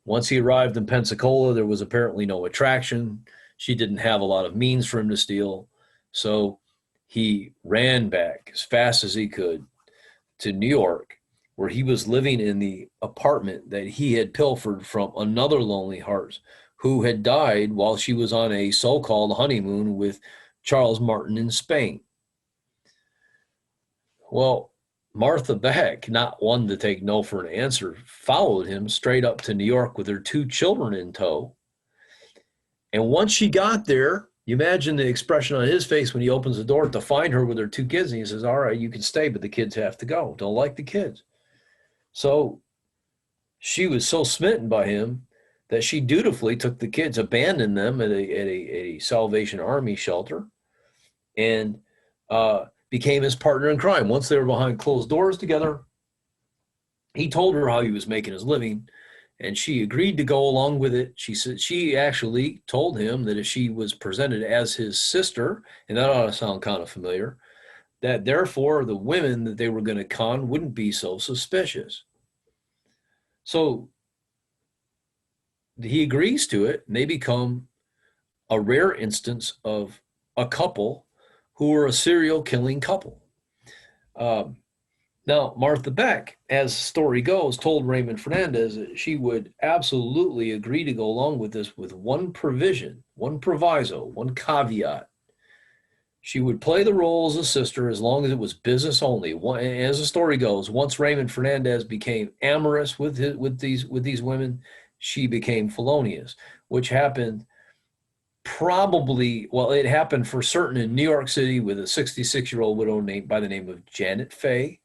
once he arrived in Pensacola, there was apparently no attraction. She didn't have a lot of means for him to steal. So he ran back as fast as he could to New York, where he was living in the apartment that he had pilfered from another Lonely Heart who had died while she was on a so-called honeymoon with Charles Martin in Spain. Well, Martha Beck, not one to take no for an answer, followed him straight up to New York with her 2 children in tow. And once she got there, you imagine the expression on his face when he opens the door to find her with her 2 kids, and he says, all right, you can stay, but the kids have to go. Don't like the kids. So she was so smitten by him that she dutifully took the kids, abandoned them at a Salvation Army shelter, and became his partner in crime. Once they were behind closed doors together, he told her how he was making his living, and she agreed to go along with it. She said she actually told him that if she was presented as his sister, and that ought to sound kind of familiar, that therefore the women that they were going to con wouldn't be so suspicious. So he agrees to it, and they become a rare instance of a couple who were a serial killing couple. Now, Martha Beck, as the story goes, told Raymond Fernandez that she would absolutely agree to go along with this with one provision, one proviso, one caveat. She would play the role as a sister as long as it was business only. As the story goes, once Raymond Fernandez became amorous with these women, she became felonious, which happened probably, well, it happened for certain in New York City with a 66-year-old widow by the name of Janet Fay,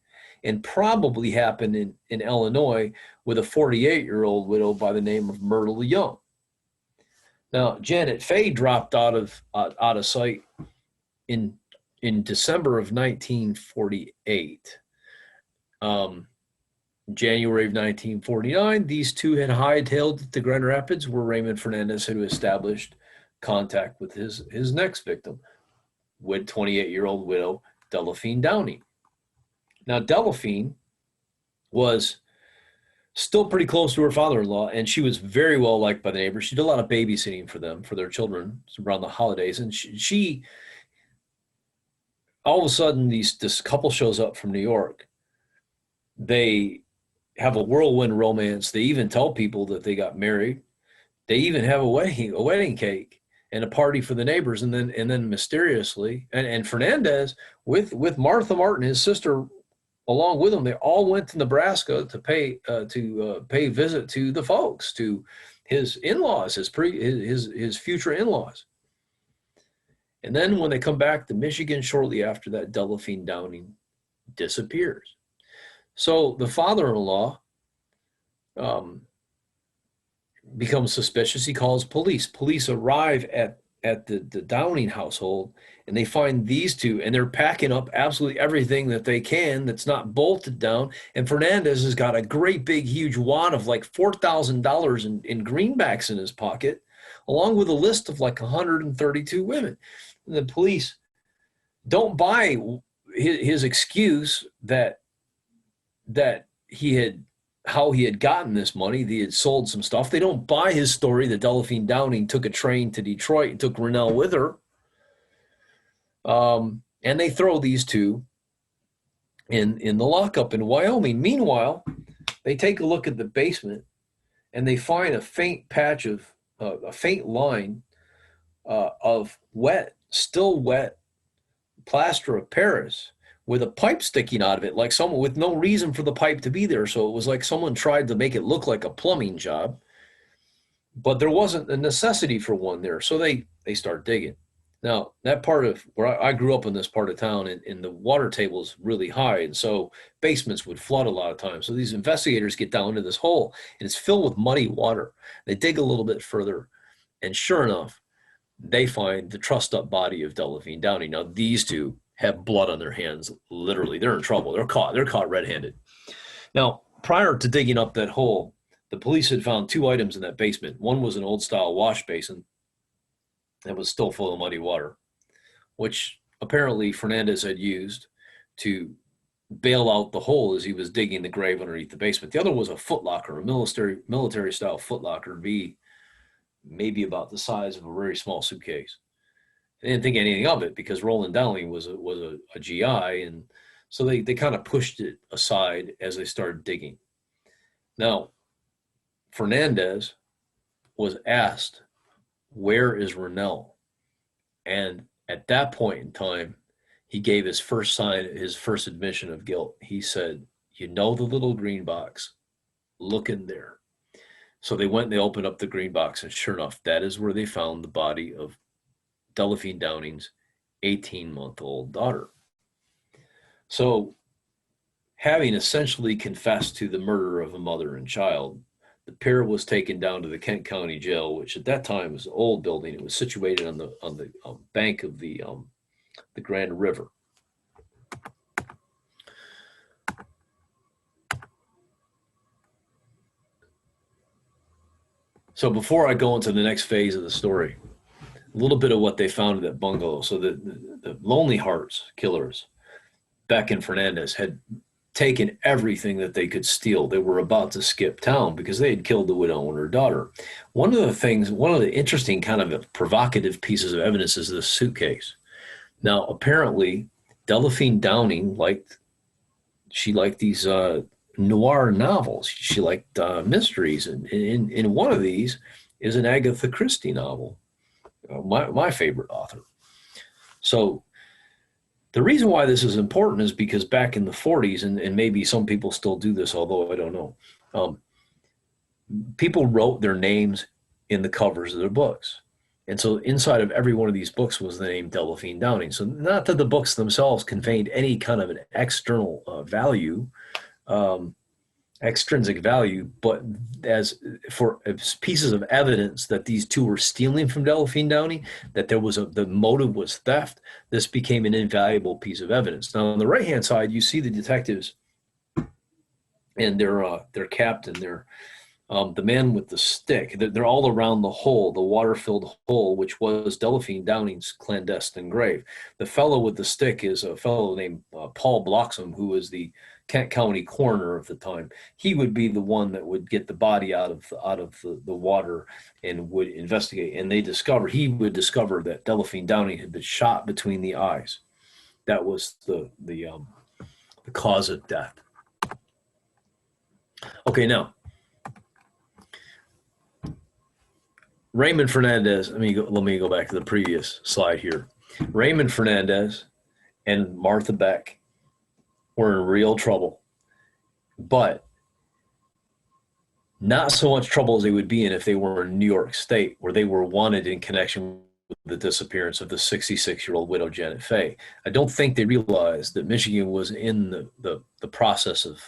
and probably happened in Illinois with a 48-year-old widow by the name of Myrtle Young. Now, Janet Fay dropped out of sight in December of 1948. January of 1949, these two had hightailed to Grand Rapids, where Raymond Fernandez had established contact with his next victim, with 28-year-old widow Delphine Downey. Now, Delphine was still pretty close to her father-in-law, and she was very well liked by the neighbors. She did a lot of babysitting for them, for their children around the holidays. And she all of a sudden, this couple shows up from New York. They have a whirlwind romance. They even tell people that they got married. They even have a wedding cake. and a party for the neighbors. And then mysteriously, and Fernandez with Martha Martin, his sister, along with him, they all went to Nebraska to pay visit to the folks, to his in-laws, his future in-laws. And then when they come back to Michigan shortly after that, Delphine Downing disappears. So the father-in-law becomes suspicious. He calls police. Police arrive at the Downing household, and they find these two, and they're packing up absolutely everything that they can that's not bolted down. And Fernandez has got a great big huge wad of like $4,000 in greenbacks in his pocket, along with a list of like 132 women. And the police don't buy his excuse that how he had gotten this money. He had sold some stuff. They don't buy his story that Delphine Downing took a train to Detroit and took Rennell with her. And they throw these two in the lockup in Wyoming. Meanwhile, they take a look at the basement and they find a faint patch of a faint line of still wet plaster of Paris with a pipe sticking out of it, like someone with no reason for the pipe to be there. So it was like someone tried to make it look like a plumbing job, but there wasn't a necessity for one there. So they start digging. Now, that part of where I grew up in this part of town, and the water table is really high, and so basements would flood a lot of times. So these investigators get down into this hole, and it's filled with muddy water. They dig a little bit further, and sure enough, they find the trussed up body of Delphine Downing. Now, these two have blood on their hands. Literally, they're in trouble. They're caught red-handed. Now, prior to digging up that hole, the police had found two items in that basement. One was an old-style wash basin that was still full of muddy water, which apparently Fernandez had used to bail out the hole as he was digging the grave underneath the basement. The other was a footlocker, a military-style footlocker, maybe about the size of a very small suitcase. They didn't think anything of it because Roland Dowling was a GI, and so they kind of pushed it aside as they started digging. Now, Fernandez was asked, "Where is Rennell?" And at that point in time, he gave his first admission of guilt. He said, "You know the little green box? Look in there." So they went and they opened up the green box, and sure enough, that is where they found the body of Delphine Downing's 18-month-old daughter. So, having essentially confessed to the murder of a mother and child, the pair was taken down to the Kent County Jail, which at that time was an old building. It was situated on the bank of the Grand River. So before I go into the next phase of the story, a little bit of what they found in that bungalow. So the Lonely Hearts killers, Beck and Fernandez, had taken everything that they could steal. They were about to skip town because they had killed the widow and her daughter. One of the interesting kind of provocative pieces of evidence is this suitcase. Now, apparently, Delphine Downing liked these noir novels. She liked mysteries. And in one of these is an Agatha Christie novel, my favorite author. So the reason why this is important is because back in the 40s, and maybe some people still do this, although I don't know, people wrote their names in the covers of their books. And so inside of every one of these books was the name Delphine Downing. So not that the books themselves contained any kind of an external extrinsic value, but as pieces of evidence that these two were stealing from Delphine Downing, that the motive was theft, this became an invaluable piece of evidence. Now, on the right-hand side, you see the detectives and their captain, the man with the stick. They're all around the hole, the water-filled hole, which was Delphine Downing's clandestine grave. The fellow with the stick is a fellow named Paul Bloxham, who was the Kent County coroner of the time. He would be the one that would get the body out of the water and would investigate. And he would discover that Delphine Downing had been shot between the eyes. That was the cause of death. Okay, now Raymond Fernandez, let me go back to the previous slide here. Raymond Fernandez and Martha Beck were in real trouble, but not so much trouble as they would be in if they were in New York State, where they were wanted in connection with the disappearance of the 66-year-old widow Janet Fay. I don't think they realized that Michigan was in the process of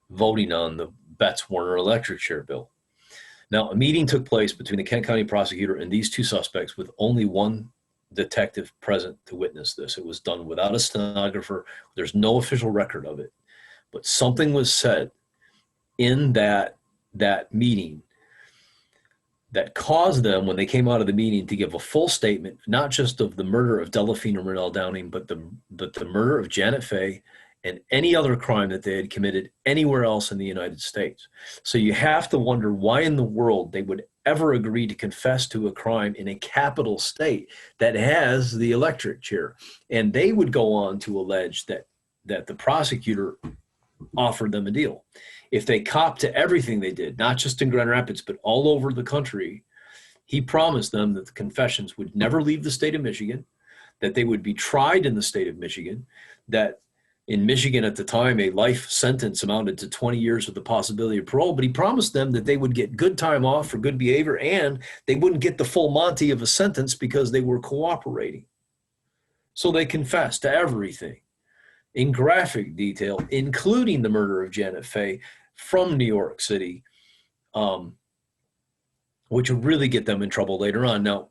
voting on the Betts-Warner electric chair bill. Now, a meeting took place between the Kent County prosecutor and these two suspects with only one detective present to witness this. It was done without a stenographer. There's no official record of it. But something was said in that meeting that caused them, when they came out of the meeting, to give a full statement, not just of the murder of Delphine and Renelle Downing, but the murder of Janet Fay and any other crime that they had committed anywhere else in the United States. So you have to wonder why in the world they would ever agree to confess to a crime in a capital state that has the electric chair. And they would go on to allege that the prosecutor offered them a deal. If they copped to everything they did, not just in Grand Rapids, but all over the country, he promised them that the confessions would never leave the state of Michigan, that they would be tried in the state of Michigan, that in Michigan at the time, a life sentence amounted to 20 years with the possibility of parole, but he promised them that they would get good time off for good behavior and they wouldn't get the full Monty of a sentence because they were cooperating. So they confessed to everything in graphic detail, including the murder of Janet Fay from New York City, which would really get them in trouble later on. Now,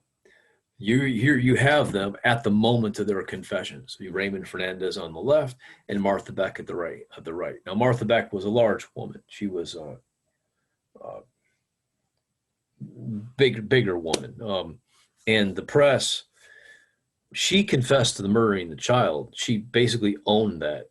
you have them at the moment of their confessions. Raymond Fernandez on the left and Martha Beck at the right. Now, Martha Beck was a large woman. She was a bigger woman. And the press, she confessed to the murdering the child. She basically owned that.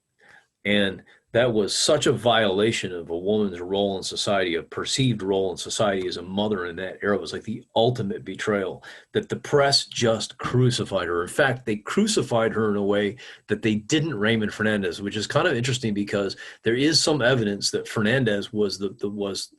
And that was such a violation of a woman's role in society, a perceived role in society as a mother in that era. It was like the ultimate betrayal that the press just crucified her. In fact, they crucified her in a way that they didn't Raymond Fernandez, which is kind of interesting because there is some evidence that Fernandez was was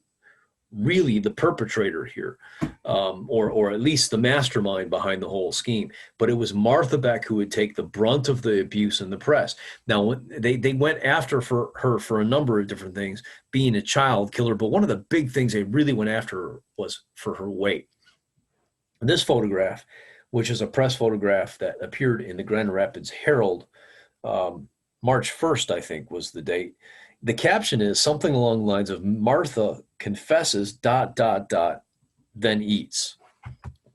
really the perpetrator here, or at least the mastermind behind the whole scheme. But it was Martha Beck who would take the brunt of the abuse in the press. Now, they went after her for a number of different things, being a child killer, but one of the big things they really went after her was for her weight. And this photograph, which is a press photograph that appeared in the Grand Rapids Herald, March 1st, I think was the date. The caption is something along the lines of Martha confesses ... then eats.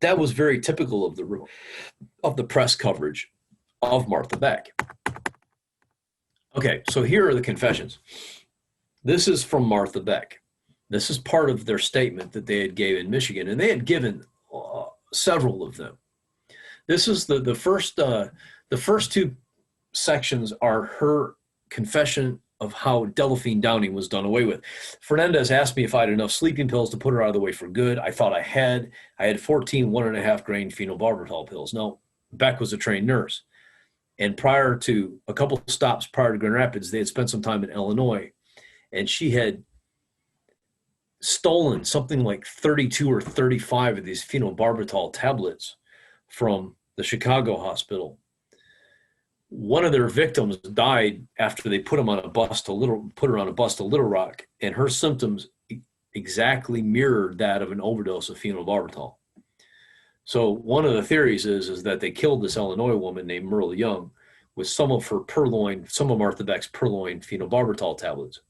That was very typical of the press coverage of Martha Beck. Okay, so here are the confessions. This is from Martha Beck. This is part of their statement that they had gave in Michigan, and they had given several of them. This is the first two sections are her confession of how Delphine Downing was done away with. Fernandez asked me if I had enough sleeping pills to put her out of the way for good. I thought I had. I had 14 1.5 grain phenobarbital pills. Now, Beck was a trained nurse. And prior to a couple of stops prior to Grand Rapids, they had spent some time in Illinois. And she had stolen something like 32 or 35 of these phenobarbital tablets from the Chicago hospital. One of their victims died after they put her on a bus to Little Rock, and her symptoms exactly mirrored that of an overdose of phenobarbital. So one of the theories is that they killed this Illinois woman named Merle Young with some of Martha Beck's purloined phenobarbital tablets.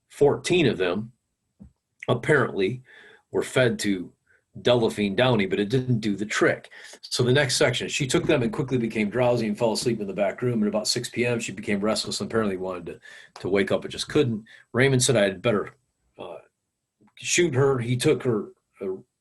14 of them apparently were fed to Delphine Downing, but it didn't do the trick. So the next section, she took them and quickly became drowsy and fell asleep in the back room. At about 6 p.m., she became restless and apparently wanted to wake up, but just couldn't. Raymond said I had better shoot her. He took her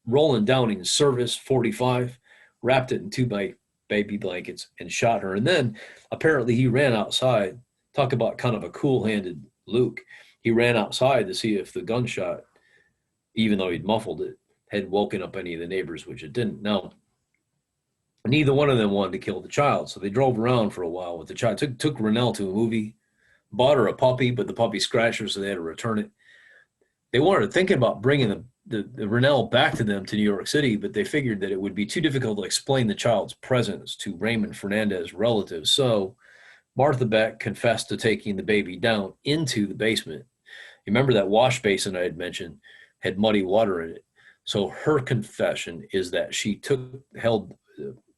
Roland Downing Service 45, wrapped it in 2 baby blankets, and shot her. And then apparently he ran outside. Talk about kind of a cool-handed Luke. He ran outside to see if the gunshot, even though he'd muffled it, had woken up any of the neighbors, which it didn't. Now, neither one of them wanted to kill the child, so they drove around for a while with the child. Took Renelle to a movie, bought her a puppy, but the puppy scratched her, so they had to return it. They wanted thinking about bringing the Rennell back to them to New York City, but they figured that it would be too difficult to explain the child's presence to Raymond Fernandez's relatives. So Martha Beck confessed to taking the baby down into the basement. You remember that wash basin I had mentioned had muddy water in it. So her confession is that she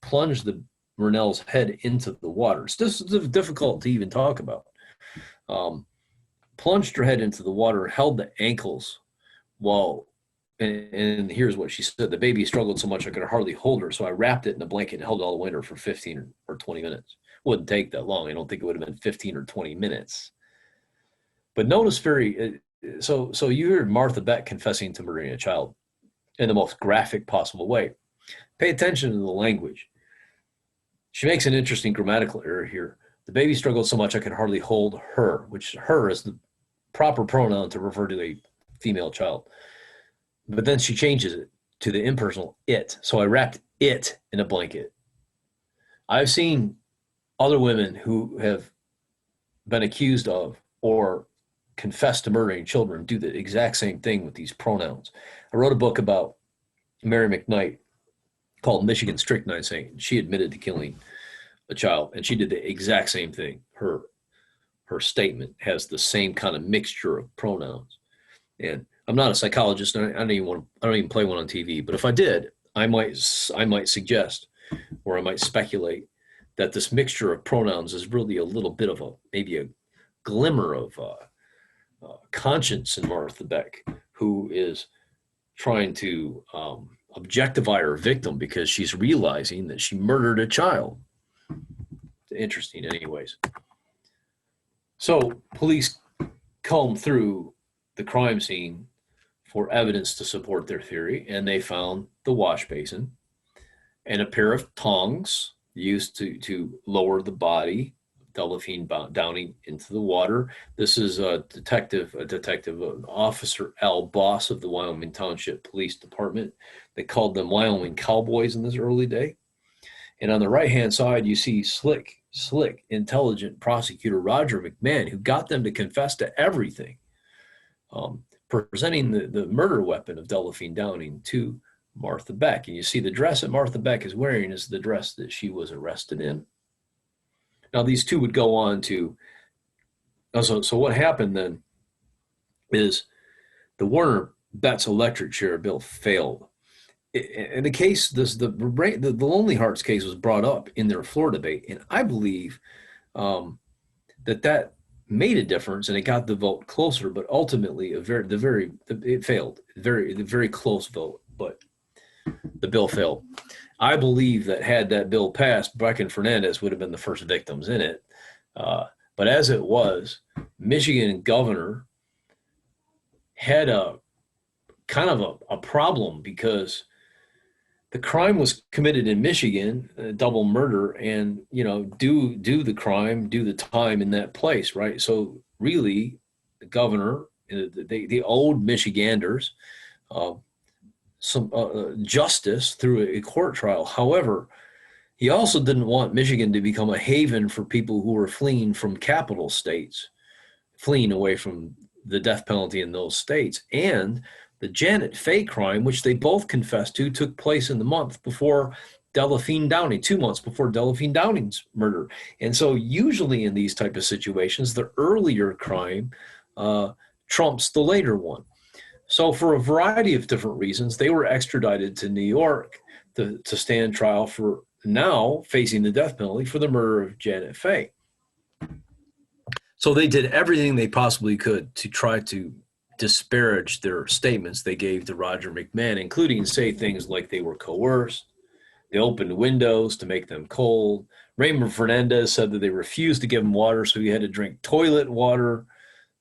plunged the Rennell's head into the water. This is difficult to even talk about. Plunged her head into the water, held the ankles and here's what she said: the baby struggled so much I could hardly hold her, so I wrapped it in a blanket and held it all the way for 15 or 20 minutes. Wouldn't take that long. I don't think it would have been 15 or 20 minutes. But notice so you heard Martha Beck confessing to murdering a child in the most graphic possible way. Pay attention to the language. She makes an interesting grammatical error here. The baby struggled so much I could hardly hold her, which her is the proper pronoun to refer to a female child. But then she changes it to the impersonal it. So I wrapped it in a blanket. I've seen other women who have been accused of or confessed to murdering children do the exact same thing with these pronouns. I wrote a book about Mary McKnight called Michigan Strychnine Saint. She admitted to killing a child, and she did the exact same thing. Her statement has the same kind of mixture of pronouns. And I'm not a psychologist, and I don't even play one on TV. But if I did, I might suggest, or I might speculate, that this mixture of pronouns is really a little bit of maybe a glimmer of conscience in Martha Beck, who is trying to objectify her victim because she's realizing that she murdered a child. Interesting, anyways. So police combed through the crime scene for evidence to support their theory, and they found the wash basin and a pair of tongs used to lower the body of Delphine Downing into the water. This is Officer Al Boss of the Wyoming Township Police Department. They called them Wyoming Cowboys in this early day. And on the right-hand side, you see slick, intelligent prosecutor Roger McMahon, who got them to confess to everything, presenting the murder weapon of Delphine Downing to Martha Beck. And you see the dress that Martha Beck is wearing is the dress that she was arrested in. Now, these two would go on to, so what happened then is the Warner Betts electric chair bill failed. In the case, the Lonely Hearts case was brought up in their floor debate, and I believe that made a difference, and it got the vote closer. But ultimately, it failed. Very close vote, but the bill failed. I believe that had that bill passed, Beck and Fernandez would have been the first victims in it. But as it was, Michigan governor had a kind of a problem because the crime was committed in Michigan, double murder, and, do the crime, do the time in that place, right? So really, the governor, they owed Michiganders some justice through a court trial. However, he also didn't want Michigan to become a haven for people who were fleeing from capital states, fleeing away from the death penalty in those states. And the Janet Fay crime, which they both confessed to, took place in the month before Delphine Downing, 2 months before Delphine Downing's murder. And so usually in these type of situations, the earlier crime trumps the later one. So for a variety of different reasons, they were extradited to New York to stand trial for now facing the death penalty for the murder of Janet Fay. So they did everything they possibly could to try to disparage their statements they gave to Roger McMahon, including say things like they were coerced, they opened windows to make them cold. Raymond Fernandez said that they refused to give him water, so he had to drink toilet water.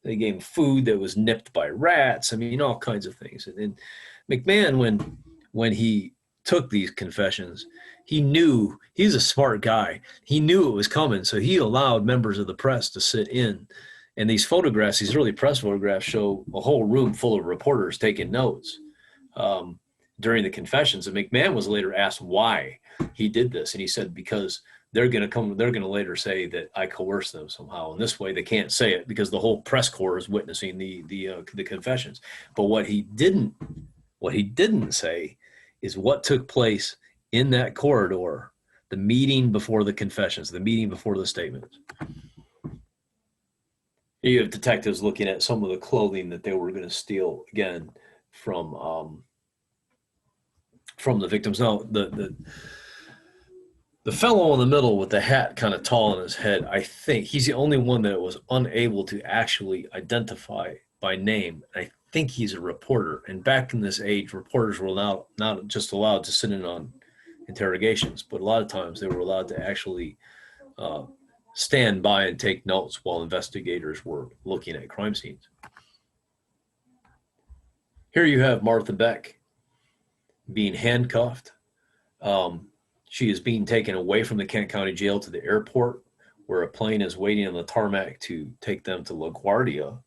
They gave him food that was nipped by rats. I mean, all kinds of things. And McMahon, when he took these confessions, he knew, he's a smart guy. He knew it was coming, so he allowed members of the press to sit in. And these photographs, these early press photographs, show a whole room full of reporters taking notes during the confessions. And McMahon was later asked why he did this. And he said, because they're going to later say that I coerced them somehow. And this way they can't say it because the whole press corps is witnessing the confessions. But what he didn't What he didn't say is what took place in that corridor, the meeting before the confessions, the meeting before the statements. You have detectives looking at some of the clothing that they were going to steal, again, from the victims. Now, the fellow in the middle with the hat kind of tall on his head, I think he's the only one that was unable to actually identify by name. I think he's a reporter. And back in this age, reporters were not just allowed to sit in on interrogations, but a lot of times they were allowed to actually stand by and take notes while investigators were looking at crime scenes. Here you have Martha Beck being handcuffed. She is being taken away from the Kent County Jail to the airport, where a plane is waiting on the tarmac to take them to LaGuardia,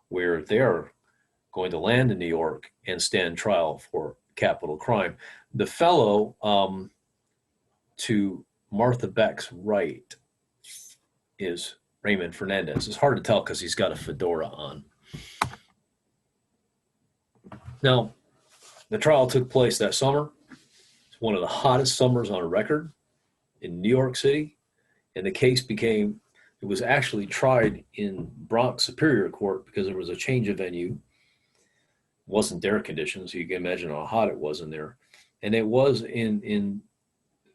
where they are going to land in New York and stand trial for capital crime. The fellow to Martha Beck's right is Raymond Fernandez. It's hard to tell because he's got a fedora on. Now, the trial took place that summer. It's one of the hottest summers on record in New York City. And the case it was actually tried in Bronx Superior Court because there was a change of venue. It wasn't air conditioned, so you can imagine how hot it was in there. And it was in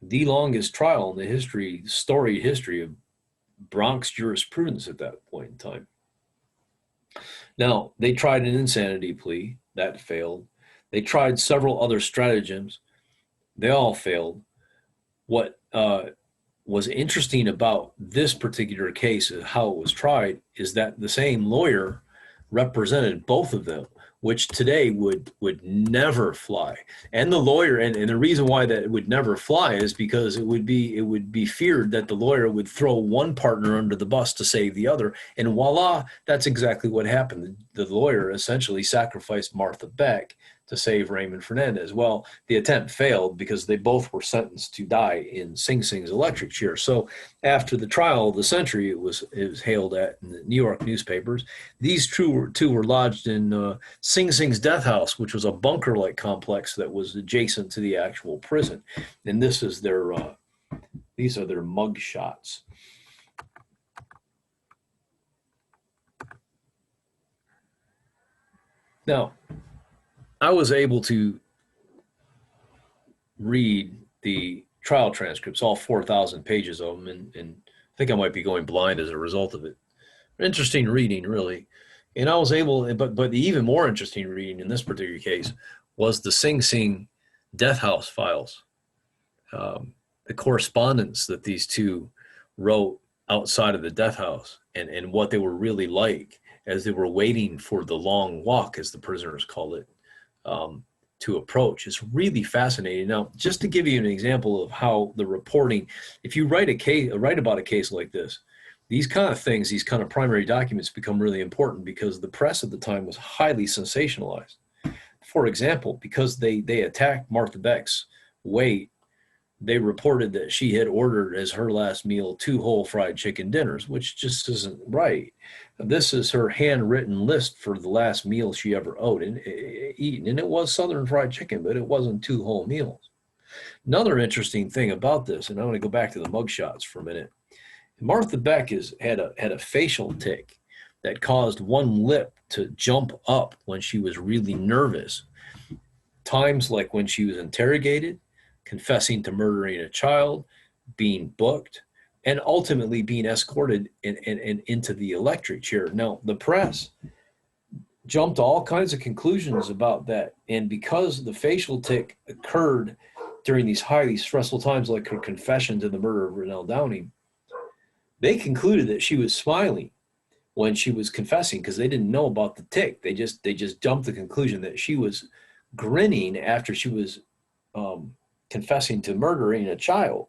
the longest trial in the storied history of Bronx jurisprudence at that point in time. Now, they tried an insanity plea. That failed. They tried several other stratagems. They all failed. What was interesting about this particular case, how it was tried, is that the same lawyer represented both of them, which today would never fly. And the lawyer, and the reason why that it would never fly is because it would be feared that the lawyer would throw one partner under the bus to save the other. And voila, that's exactly what happened. The lawyer essentially sacrificed Martha Beck to save Raymond Fernandez. Well, the attempt failed because they both were sentenced to die in Sing Sing's electric chair. So after the trial of the century, it was hailed at in the New York newspapers. These two were lodged in Sing Sing's death house, which was a bunker-like complex that was adjacent to the actual prison. And this is these are their mug shots. Now, I was able to read the trial transcripts, all 4,000 pages of them, and I think I might be going blind as a result of it. Interesting reading, really. And I was able, but the even more interesting reading in this particular case was the Sing Sing death house files, the correspondence that these two wrote outside of the death house, and what they were really like as they were waiting for the long walk, as the prisoners called it, to approach. Is really fascinating. Now, just to give you an example of how the reporting, if you write about a case like this, these kind of things, these kind of primary documents become really important because the press at the time was highly sensationalized. For example, because they attacked Martha Beck's weight, they reported that she had ordered as her last meal 2 whole fried chicken dinners, which just isn't right. This is her handwritten list for the last meal she ever eaten, and it was Southern fried chicken, but it wasn't 2 whole meals. Another interesting thing about this, and I want to go back to the mugshots for a minute. Martha Beck had a facial tic that caused one lip to jump up when she was really nervous. Times like when she was interrogated, confessing to murdering a child, being booked, and ultimately being escorted and into the electric chair. Now, the press jumped to all kinds of conclusions about that. And because the facial tic occurred during these highly stressful times, like her confession to the murder of Rennell Downing, they concluded that she was smiling when she was confessing because they didn't know about the tic. They just jumped to the conclusion that she was grinning after she was confessing to murdering a child.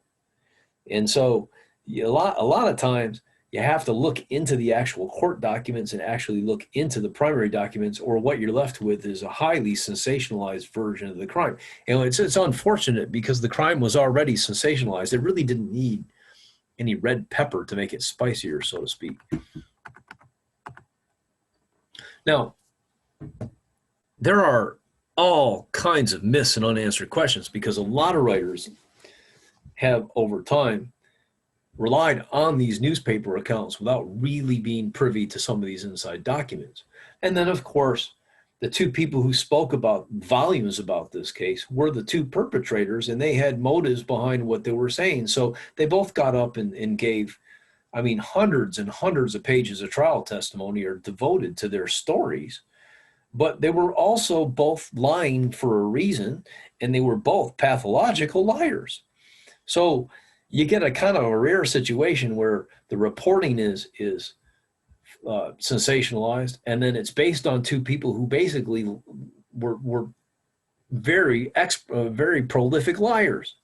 And so a lot of times you have to look into the actual court documents and actually look into the primary documents, or what you're left with is a highly sensationalized version of the crime. And it's unfortunate because the crime was already sensationalized. It really didn't need any red pepper to make it spicier, so to speak. Now, there are all kinds of myths and unanswered questions, because a lot of writers have over time relied on these newspaper accounts without really being privy to some of these inside documents. And then, of course, the two people who spoke about volumes about this case were the two perpetrators, and they had motives behind what they were saying. So they both got up and gave, I mean, hundreds and hundreds of pages of trial testimony are devoted to their stories. But they were also both lying for a reason, and they were both pathological liars. So you get a kind of a rare situation where the reporting is sensationalized, and then it's based on two people who basically were very prolific liars.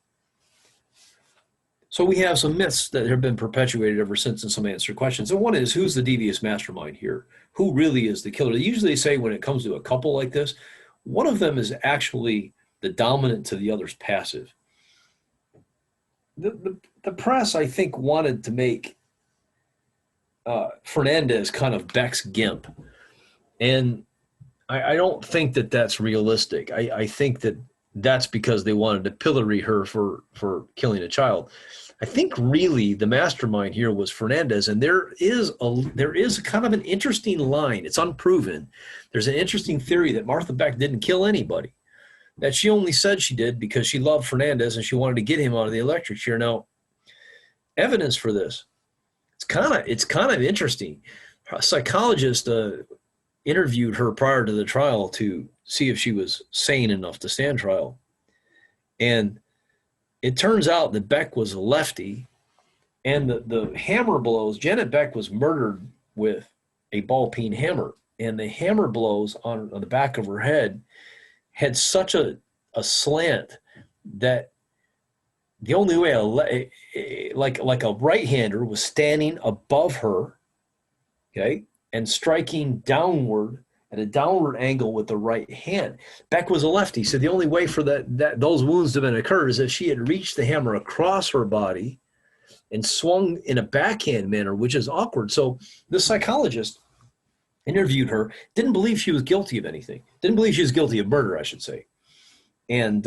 So we have some myths that have been perpetuated ever since in some answered questions. And one is, who's the devious mastermind here? Who really is the killer? They usually say when it comes to a couple like this, one of them is actually the dominant to the other's passive. The press, I think, wanted to make Fernandez kind of Beck's gimp. And I don't think that that's realistic. I think that that's because they wanted to pillory her for killing a child. I think really the mastermind here was Fernandez, and there is kind of an interesting line. It's unproven. There's an interesting theory that Martha Beck didn't kill anybody, that she only said she did because she loved Fernandez and she wanted to get him out of the electric chair. Now, evidence for this, it's kind of interesting. A psychologist interviewed her prior to the trial to see if she was sane enough to stand trial. And it turns out that Beck was a lefty, and the hammer blows, Janet Beck was murdered with a ball-peen hammer, and the hammer blows on the back of her head had such a slant that the only way like a right-hander was standing above her, okay, and striking downward at a downward angle with the right hand. Beck was a lefty, so the only way for those wounds to have occurred is if she had reached the hammer across her body and swung in a backhand manner, which is awkward. So the psychologist interviewed her, didn't believe she was guilty of anything, didn't believe she was guilty of murder, I should say, and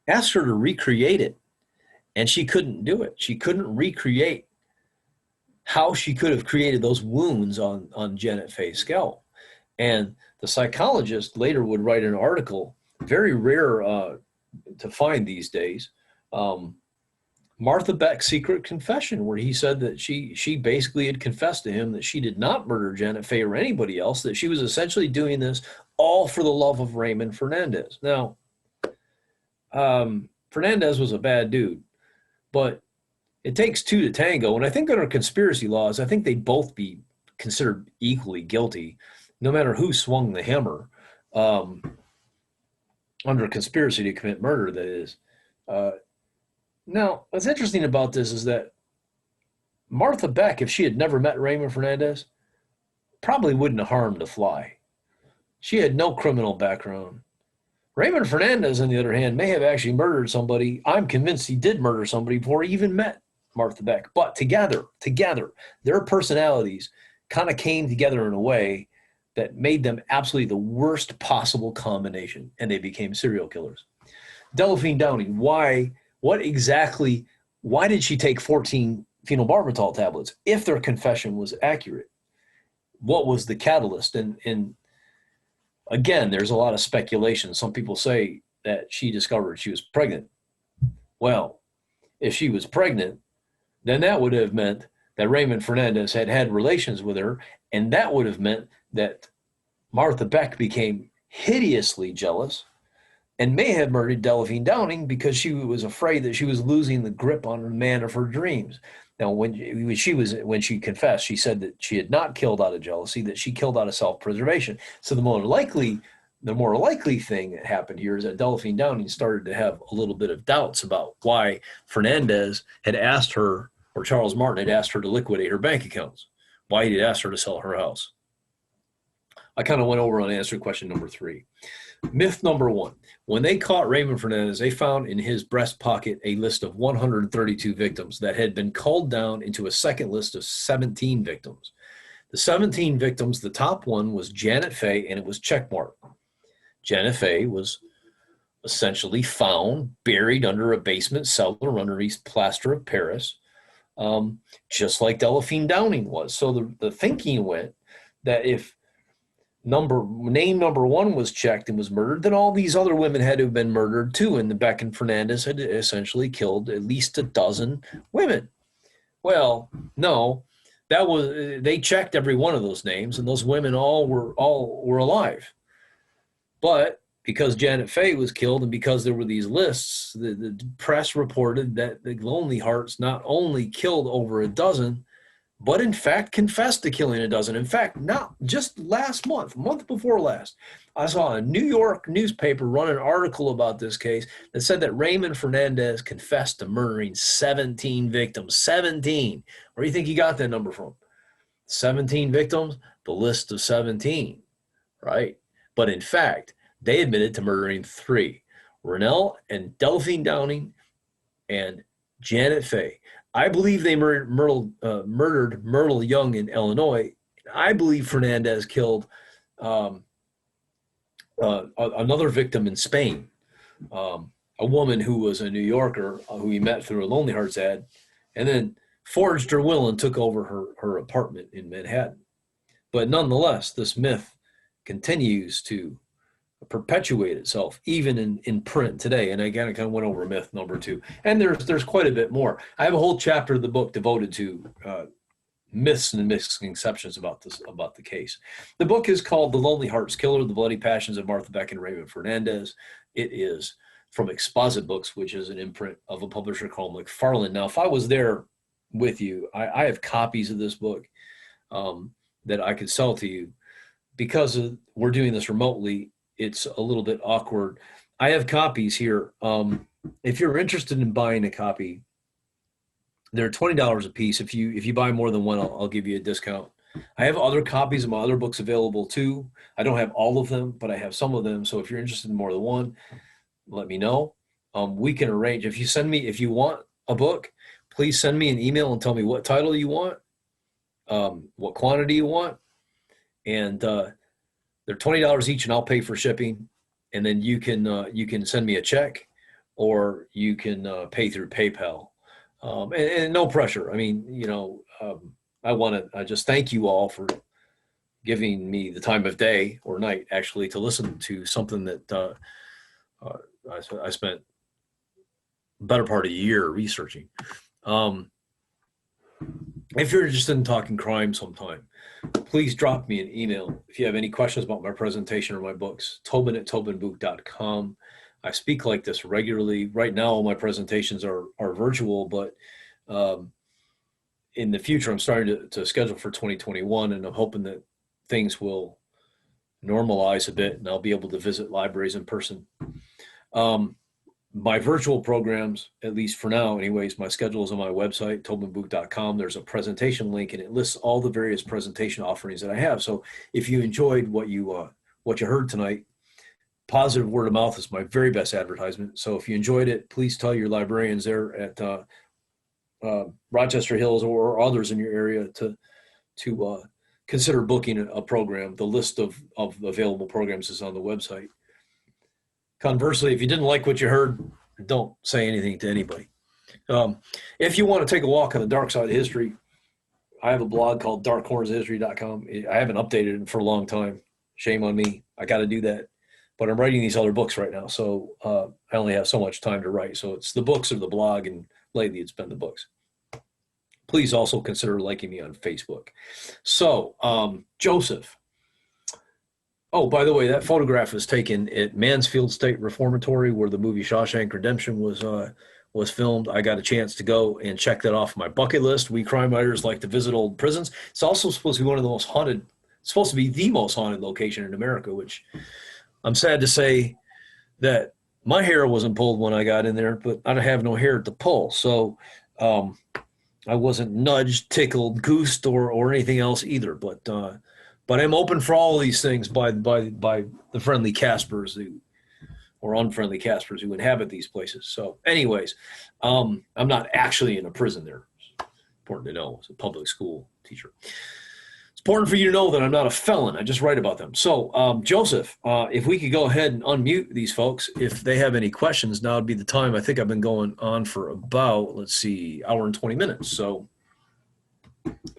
asked her to recreate it, and she couldn't do it. She couldn't recreate how she could have created those wounds on Janet Faye's scalp. And the psychologist later would write an article, very rare to find these days, Martha Beck's secret confession, where he said that she basically had confessed to him that she did not murder Janet Faye or anybody else, that she was essentially doing this all for the love of Raymond Fernandez. Now, Fernandez was a bad dude, but it takes two to tango. And I think under conspiracy laws, I think they'd both be considered equally guilty, no matter who swung the hammer, under a conspiracy to commit murder, that is. Now, what's interesting about this is that Martha Beck, if she had never met Raymond Fernandez, probably wouldn't have harmed a fly. She had no criminal background. Raymond Fernandez, on the other hand, may have actually murdered somebody. I'm convinced he did murder somebody before he even met Martha Beck. But together, their personalities kind of came together in a way that made them absolutely the worst possible combination, and they became serial killers. Delphine Downing, why did she take 14 phenobarbital tablets if their confession was accurate? What was the catalyst? And again, there's a lot of speculation. Some people say that she discovered she was pregnant. Well, if she was pregnant, then that would have meant that Raymond Fernandez had relations with her, and that would have meant that Martha Beck became hideously jealous and may have murdered Delphine Downing because she was afraid that she was losing the grip on the man of her dreams. Now, when she confessed, she said that she had not killed out of jealousy, that she killed out of self-preservation. So the more likely thing that happened here is that Delphine Downing started to have a little bit of doubts about why Fernandez had asked her, or Charles Martin had asked her, to liquidate her bank accounts, why he had asked her to sell her house. I kind of went over on answer question number 3. Myth number 1. When they caught Raymond Fernandez, they found in his breast pocket a list of 132 victims that had been culled down into a second list of 17 victims. The 17 victims, the top one was Janet Faye, and it was checkmarked. Janet Fay was essentially found buried under a basement cellar under East Plaster of Paris, just like Delphine Downing was. So the thinking went that if name number one was checked and was murdered, then all these other women had to have been murdered too. And Beck and Fernandez had essentially killed at least a dozen women. Well, no, they checked every one of those names, and those women all were alive. But because Janet Fay was killed and because there were these lists, the press reported that the Lonely Hearts not only killed over a dozen, but in fact confessed to killing a dozen. In fact, not just last month before last, I saw a New York newspaper run an article about this case that said that Raymond Fernandez confessed to murdering 17 victims. 17. Where do you think he got that number from? 17 victims, the list of 17, right? But in fact, they admitted to murdering 3, Rennell and Delphine Downing and Janet Fay. I believe they murdered Myrtle Young in Illinois. I believe Fernandez killed another victim in Spain, a woman who was a New Yorker who he met through a Lonely Hearts ad, and then forged her will and took over her apartment in Manhattan. But nonetheless, this myth continues to perpetuate itself even in print today. And again, I kind of went over myth number 2, and there's quite a bit more. I have a whole chapter of the book devoted to myths and misconceptions about the case. The book is called The Lonely Hearts Killer: The Bloody Passions of Martha Beck and Raymond Fernandez. It is from Exposit Books, which is an imprint of a publisher called McFarland. Now, if I was there with you, I have copies of this book that I could sell to you. Because we're doing this remotely, it's a little bit awkward. I have copies here. If you're interested in buying a copy, they're $20 a piece. If you buy more than one, I'll give you a discount. I have other copies of my other books available too. I don't have all of them, but I have some of them. So if you're interested in more than one, let me know. We can arrange. If you want a book, please send me an email and tell me what title you want, what quantity you want, and they're $20 each, and I'll pay for shipping. And then you can send me a check, or you can pay through PayPal. And no pressure. I mean, I just thank you all for giving me the time of day or night, actually, to listen to something that I spent the better part of a year researching. If you're interested in talking crime sometime, please drop me an email if you have any questions about my presentation or my books. Tobin@tobinbuhk.com. I speak like this regularly. Right now, all my presentations are virtual, but in the future, I'm starting to schedule for 2021, and I'm hoping that things will normalize a bit, and I'll be able to visit libraries in person. My virtual programs, at least for now anyways, my schedule is on my website, tobinbuhk.com. There's a presentation link, and it lists all the various presentation offerings that I have. So if you enjoyed what you heard tonight, positive word of mouth is my very best advertisement. So if you enjoyed it, please tell your librarians there at Rochester Hills or others in your area to consider booking a program. The list of available programs is on the website. Conversely, if you didn't like what you heard, don't say anything to anybody. If you want to take a walk on the dark side of history, I have a blog called darkcornersofhistory.com. I haven't updated it for a long time. Shame on me. I got to do that. But I'm writing these other books right now, so I only have so much time to write. So it's the books or the blog, and lately it's been the books. Please also consider liking me on Facebook. So, Joseph. Oh, by the way, that photograph was taken at Mansfield State Reformatory, where the movie Shawshank Redemption was filmed. I got a chance to go and check that off my bucket list. We crime writers like to visit old prisons. It's also supposed to be one of the most haunted. It's supposed to be the most haunted location in America, which I'm sad to say that my hair wasn't pulled when I got in there, but I have no hair to pull. So I wasn't nudged, tickled, goosed, or anything else either. But I'm open for all of these things by the friendly Caspers or unfriendly Caspers who inhabit these places. So anyways, I'm not actually in a prison there. It's important to know. As a public school teacher. It's important for you to know that I'm not a felon. I just write about them. So, Joseph, if we could go ahead and unmute these folks, if they have any questions, now would be the time. I think I've been going on for about, let's see, hour and 20 minutes. So,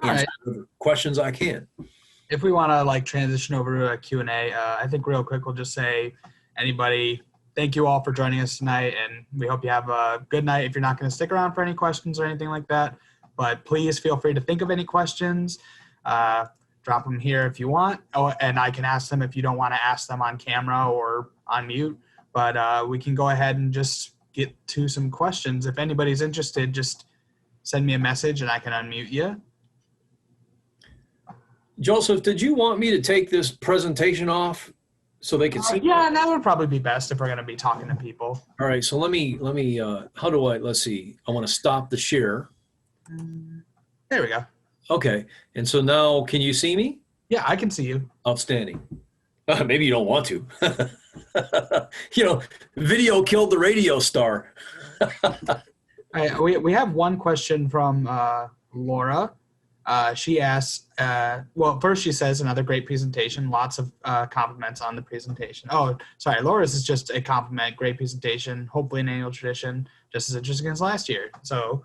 answer whatever questions I can. If we want to like transition over to a Q&A, I think real quick we'll just say, anybody, thank you all for joining us tonight, and we hope you have a good night. If you're not going to stick around for any questions or anything like that, but please feel free to think of any questions. Drop them here if you want, and I can ask them if you don't want to ask them on camera or on mute, but we can go ahead and just get to some questions. If anybody's interested, just send me a message and I can unmute you. Joseph, did you want me to take this presentation off so they can see? Yeah, that would probably be best if we're going to be talking to people. All right, so let me, how do I, let's see, I want to stop the share. There we go. Okay, and so now can you see me? Yeah, I can see you. Outstanding. Maybe you don't want to. You know, video killed the radio star. All right, we have one question from Laura. She asks, well, first she says, another great presentation, lots of compliments on the presentation. Oh, sorry, Laura's is just a compliment, great presentation, hopefully an annual tradition, just as interesting as last year. So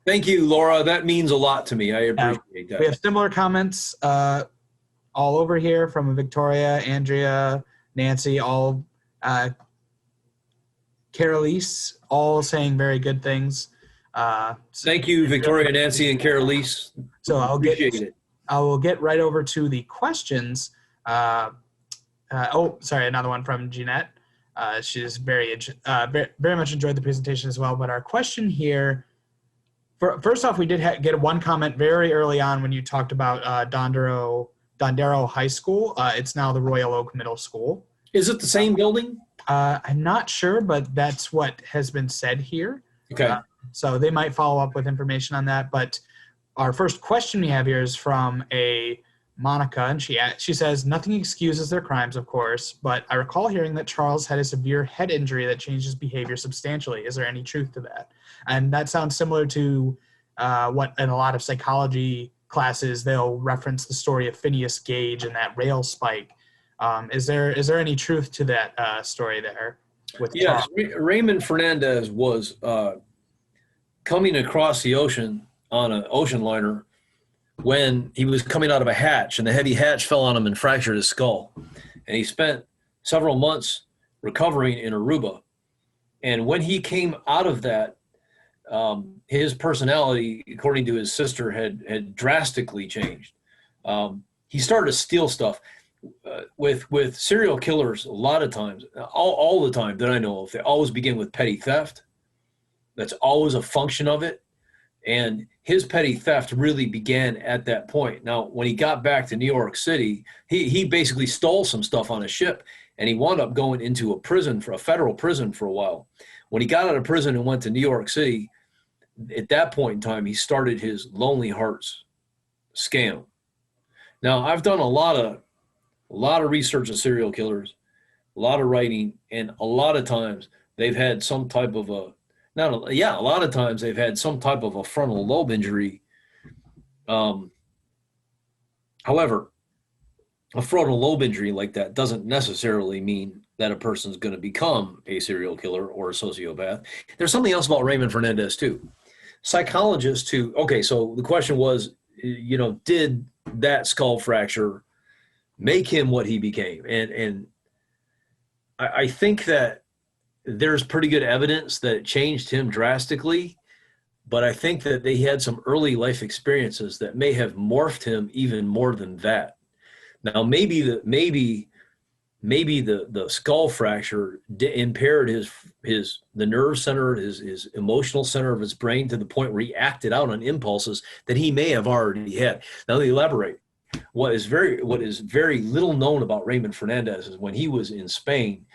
thank you, Laura. That means a lot to me. I appreciate that. We have similar comments all over here from Victoria, Andrea, Nancy, all Carolise, all saying very good things. Thank you, Victoria, Nancy, and Carolise. So Appreciate it. I will get right over to the questions. Oh, sorry, another one from Jeanette. She's very much enjoyed the presentation as well. But our question here, first off, we did get one comment very early on when you talked about Dondero High School. It's now the Royal Oak Middle School. Is it the same building? I'm not sure, but that's what has been said here. Okay. So they might follow up with information on that. But our first question we have here is from a Monica, and she says, nothing excuses their crimes, of course, but I recall hearing that Charles had a severe head injury that changed his behavior substantially. Is there any truth to that? And that sounds similar to what in a lot of psychology classes, they'll reference the story of Phineas Gage and that rail spike. Is there any truth to that story there? Yes, Raymond Fernandez was coming across the ocean on an ocean liner when he was coming out of a hatch, and the heavy hatch fell on him and fractured his skull. And he spent several months recovering in Aruba. And when he came out of that, his personality, according to his sister, had drastically changed. He started to steal stuff. With serial killers, a lot of times, all the time that I know of, they always begin with petty theft. That's always a function of it. And his petty theft really began at that point. Now, when he got back to New York City, he basically stole some stuff on a ship, and he wound up going into a prison, for a federal prison, for a while. When he got out of prison and went to New York City, at that point in time, he started his Lonely Hearts scam. Now, I've done a lot of research on serial killers, a lot of writing, and a lot of times they've had some type of a lot of times they've had some type of a frontal lobe injury. However, a frontal lobe injury like that doesn't necessarily mean that a person's going to become a serial killer or a sociopath. There's something else about Raymond Fernandez too. Psychologists too. Okay, so the question was, did that skull fracture make him what he became? And I think that there's pretty good evidence that it changed him drastically, but I think that they had some early life experiences that may have morphed him even more than that. Now, maybe the skull fracture impaired the nerve center, his emotional center of his brain, to the point where he acted out on impulses that he may have already had. Now, let me elaborate. What is very little known about Raymond Fernandez is when he was in Spain,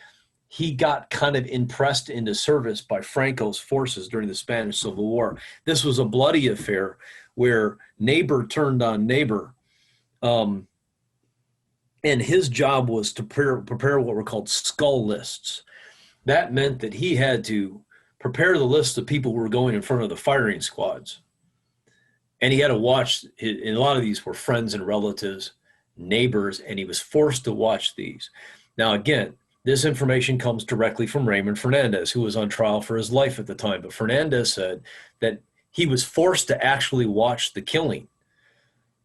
he got kind of impressed into service by Franco's forces during the Spanish Civil War. This was a bloody affair where neighbor turned on neighbor. And his job was to prepare what were called skull lists. That meant that he had to prepare the list of people who were going in front of the firing squads. And he had to watch, and a lot of these were friends and relatives, neighbors, and he was forced to watch these. Now, again, this information comes directly from Raymond Fernandez, who was on trial for his life at the time. But Fernandez said that he was forced to actually watch the killing.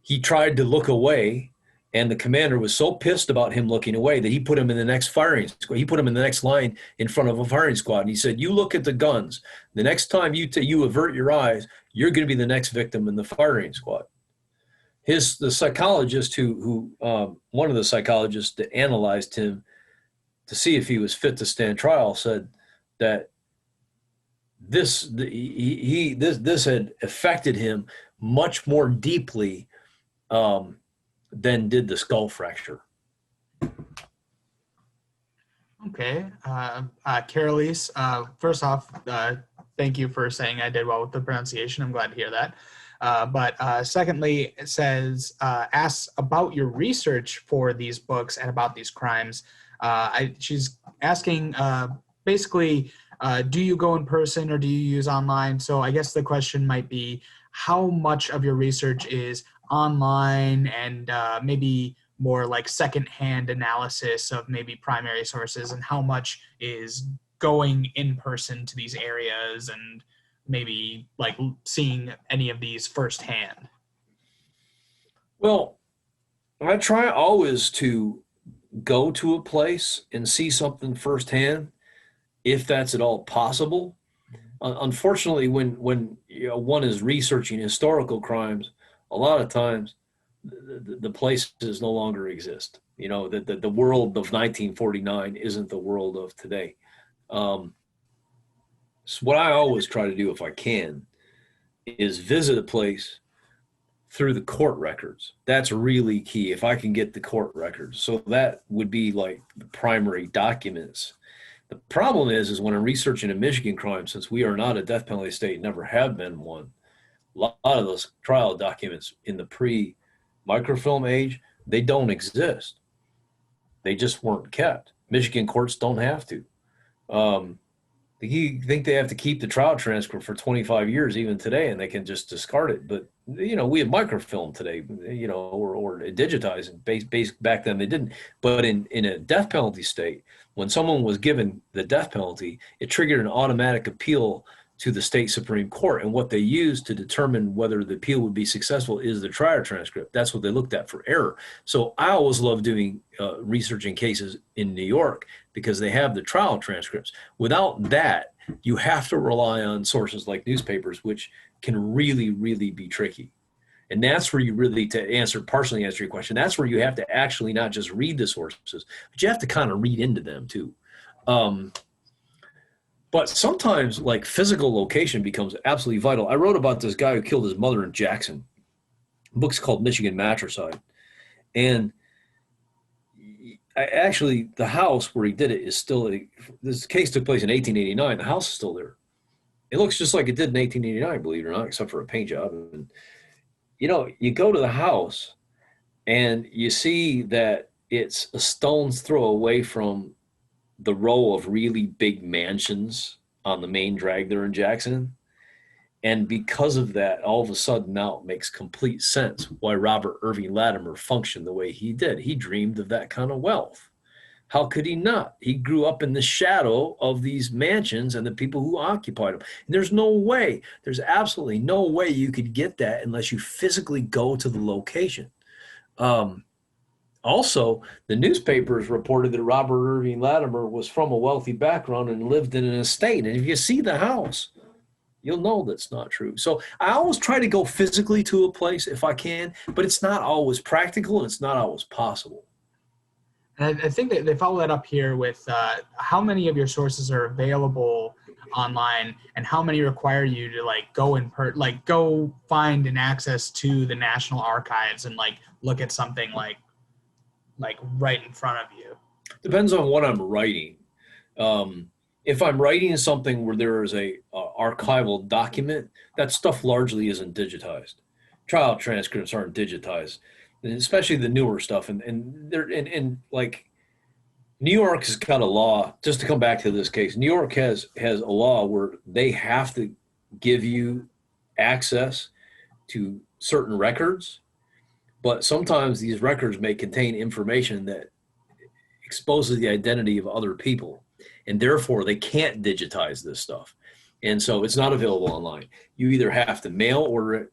He tried to look away, and the commander was so pissed about him looking away that he put him in the next firing squad. He put him in the next line in front of a firing squad. And he said, you look at the guns. The next time you avert your eyes, you're going to be the next victim in the firing squad. The psychologist one of the psychologists that analyzed him to see if he was fit to stand trial said that this had affected him much more deeply than did the skull fracture. Okay. Carolise, first off, thank you for saying I did well with the pronunciation. I'm glad to hear that. But secondly, it says, asks about your research for these books and about these crimes. She's asking basically, do you go in person or do you use online? So I guess the question might be, how much of your research is online and maybe more like secondhand analysis of maybe primary sources, and how much is going in person to these areas and maybe like seeing any of these firsthand? Well, I try always to go to a place and see something firsthand, if that's at all possible. Unfortunately, when one is researching historical crimes, a lot of times the places no longer exist. The world of 1949 isn't the world of today. So what I always try to do, if I can, is visit a place through the court records. That's really key, if I can get the court records. So that would be like the primary documents. The problem is when I'm researching a Michigan crime, since we are not a death penalty state, never have been one, a lot of those trial documents in the pre-microfilm age, they don't exist. They just weren't kept. Michigan courts don't have to. You think they have to keep the trial transcript for 25 years even today, and they can just discard it. But, we have microfilm today, or digitized. Back then they didn't. But in a death penalty state, when someone was given the death penalty, it triggered an automatic appeal to the state Supreme Court. And what they used to determine whether the appeal would be successful is the trial transcript. That's what they looked at for error. So I always love doing researching cases in New York because they have the trial transcripts. Without that, you have to rely on sources like newspapers, which can really, really be tricky. And that's where you really, partially answer your question, that's where you have to actually not just read the sources, but you have to kind of read into them too. But sometimes like physical location becomes absolutely vital. I wrote about this guy who killed his mother in Jackson. The book's called Michigan Matricide. And the house where he did it is still, this case took place in 1889. The house is still there. It looks just like it did in 1889, believe it or not, except for a paint job. And, you go to the house and you see that it's a stone's throw away from the row of really big mansions on the main drag there in Jackson. And because of that, all of a sudden now it makes complete sense why Robert Irving Latimer functioned the way he did. He dreamed of that kind of wealth. How could he not? He grew up in the shadow of these mansions and the people who occupied them. And there's absolutely no way you could get that unless you physically go to the location. Also, the newspapers reported that Robert Irving Latimer was from a wealthy background and lived in an estate. And if you see the house, you'll know that's not true. So I always try to go physically to a place if I can, but it's not always practical and it's not always possible. And I think that they follow that up here with how many of your sources are available online and how many require you to go find an access to the National Archives and look at something like right in front of you. Depends on what I'm writing. If I'm writing something where there is a archival document, that stuff largely isn't digitized. Trial transcripts aren't digitized, and especially the newer stuff. And New York has got a law. Just to come back to this case, New York has a law where they have to give you access to certain records, but sometimes these records may contain information that exposes the identity of other people, and therefore they can't digitize this stuff. And so it's not available online. You either have to mail order it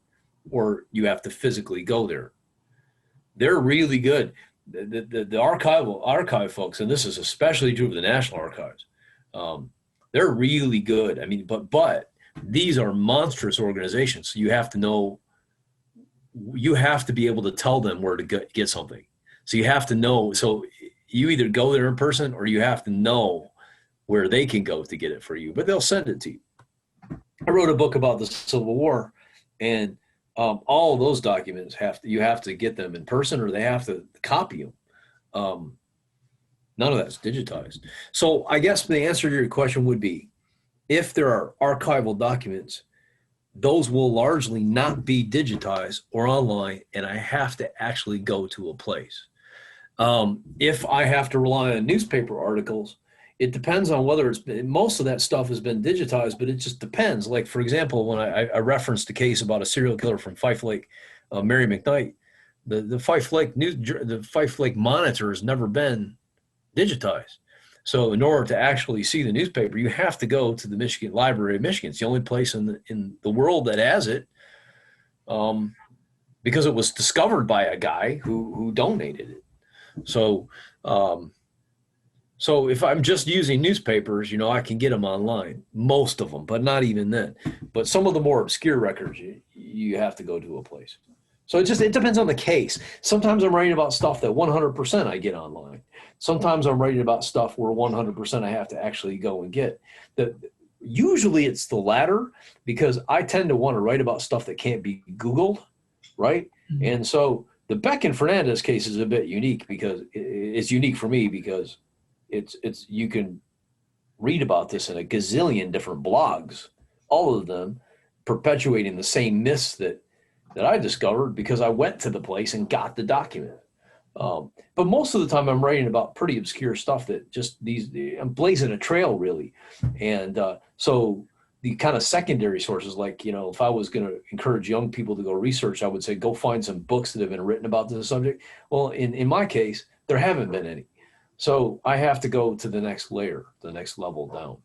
or you have to physically go there. They're really good. The archive folks, and this is especially true of the National Archives, they're really good. I mean, but these are monstrous organizations. So you have to be able to tell them where to get something. So you have to know. So you either go there in person or you have to know where they can go to get it for you, but they'll send it to you. I wrote a book about the Civil War, and all of those documents you have to get them in person or they have to copy them. None of that's digitized. So I guess the answer to your question would be, if there are archival documents, those will largely not be digitized or online, and I have to actually go to a place. If I have to rely on newspaper articles, it depends on whether most of that stuff has been digitized, but it just depends. Like, for example, when I referenced a case about a serial killer from Fife Lake, Mary McKnight, the Fife Lake Monitor has never been digitized. So in order to actually see the newspaper, you have to go to the Michigan Library of Michigan. It's the only place in the world that has it, because it was discovered by a guy who donated it. So if I'm just using newspapers, I can get them online, most of them, but not even then. But some of the more obscure records, you have to go to a place. So it depends on the case. Sometimes I'm writing about stuff that 100% I get online. Sometimes I'm writing about stuff where 100% I have to actually go and get. Usually it's the latter, because I tend to want to write about stuff that can't be Googled, right? Mm-hmm. And so the Buhk and Fernandez case is a bit unique, because it's unique for me because it's you can read about this in a gazillion different blogs, all of them perpetuating the same myths that I discovered because I went to the place and got the document. But most of the time I'm writing about pretty obscure stuff that I'm blazing a trail, really. And so the kind of secondary sources, like, if I was going to encourage young people to go research, I would say, go find some books that have been written about this subject. Well, in my case, there haven't been any. So I have to go to the next layer, the next level down.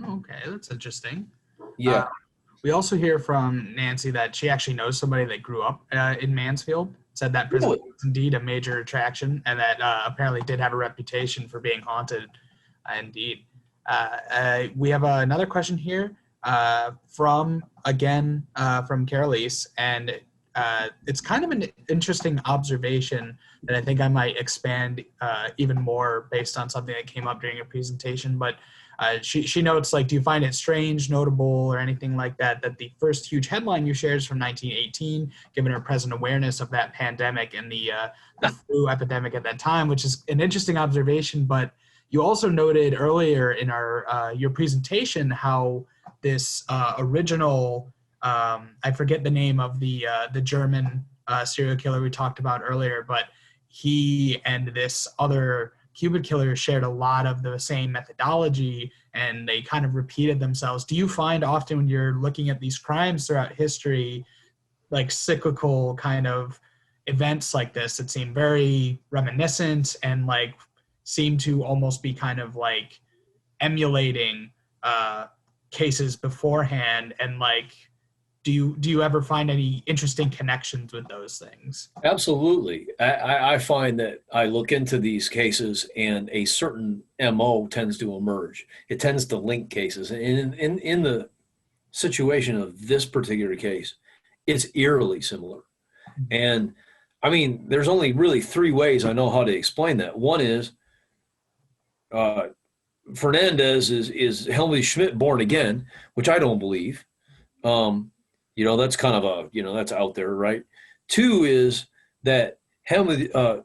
Okay, that's interesting. Yeah. We also hear from Nancy that she actually knows somebody that grew up in Mansfield, said that prison was indeed a major attraction, and that apparently did have a reputation for being haunted. Indeed. We have another question here from Carolise, and it's kind of an interesting observation that I think I might expand even more based on something that came up during a presentation. But she notes, like, do you find it strange, notable, or anything like that, that the first huge headline you shared is from 1918, given our present awareness of that pandemic and the flu epidemic at that time, which is an interesting observation. But you also noted earlier in your presentation how this original, I forget the name of the German serial killer we talked about earlier, but he and this other Cupid killer shared a lot of the same methodology, and they kind of repeated themselves. Do you find often when you're looking at these crimes throughout history, like cyclical kind of events like this that seem very reminiscent and like seem to almost be kind of like emulating cases beforehand, and like do you ever find any interesting connections with those things? Absolutely. I find that I look into these cases and a certain MO tends to emerge. It tends to link cases. And in the situation of this particular case, it's eerily similar. And I mean, there's only really three ways I know how to explain that. One is Fernandez is Helmut Schmidt born again, which I don't believe. That's kind of that's out there, right? Two is that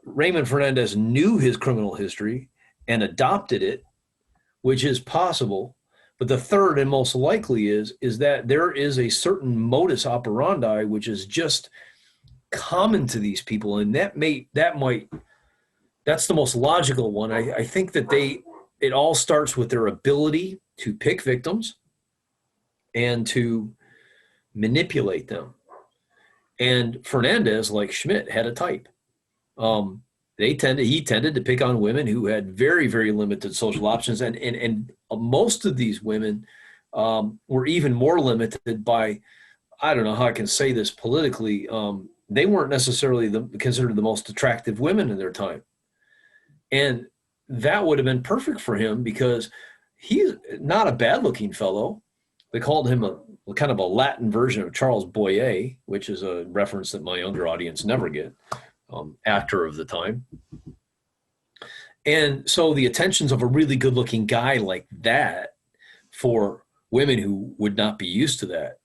Raymond Fernandez knew his criminal history and adopted it, which is possible. But the third and most likely is that there is a certain modus operandi which is just common to these people, and that's the most logical one. I think that it all starts with their ability to pick victims and to manipulate them. And Fernandez, like Schmidt, had a type. He tended to pick on women who had very, very limited social options. And most of these women were even more limited by, I don't know how I can say this politically, they weren't necessarily considered the most attractive women in their time. And that would have been perfect for him because he's not a bad-looking fellow. They called him a kind of a Latin version of Charles Boyer, which is a reference that my younger audience never get, actor of the time. And so the attentions of a really good-looking guy like that for women who would not be used to that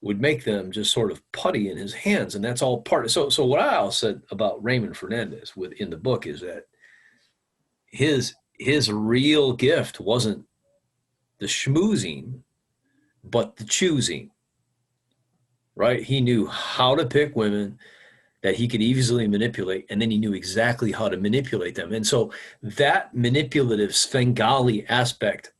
would make them just sort of putty in his hands. And that's all part of, so what I also said about Raymond Fernandez in the book is that his real gift wasn't the schmoozing, but the choosing, right? He knew how to pick women that he could easily manipulate, and then he knew exactly how to manipulate them. And so that manipulative Svengali aspect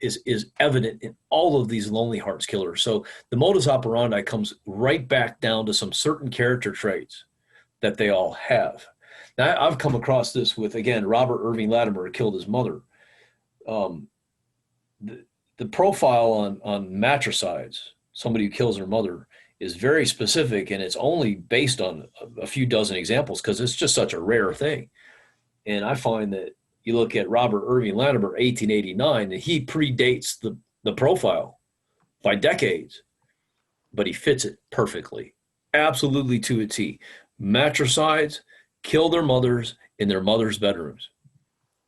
is evident in all of these Lonely Hearts Killers. So the modus operandi comes right back down to some certain character traits that they all have. Now, I've come across this with, again, Robert Irving Latimer killed his mother. The profile on matricides, somebody who kills their mother, is very specific, and it's only based on a few dozen examples because it's just such a rare thing. And I find that you look at Robert Irving Latimer, 1889, and he predates the profile by decades, but he fits it perfectly, absolutely to a T. Matricides kill their mothers in their mother's bedrooms.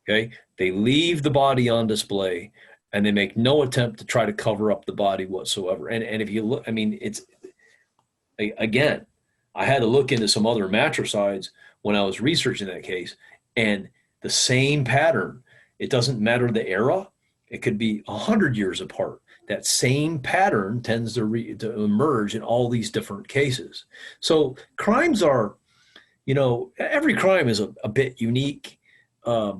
Okay, they leave the body on display, and they make no attempt to try to cover up the body whatsoever. And if you look, I mean, it's, again, I had to look into some other matricides when I was researching that case, and the same pattern. It doesn't matter the era. It could be 100 years apart. That same pattern tends to emerge in all these different cases. So crimes are, every crime is a bit unique, but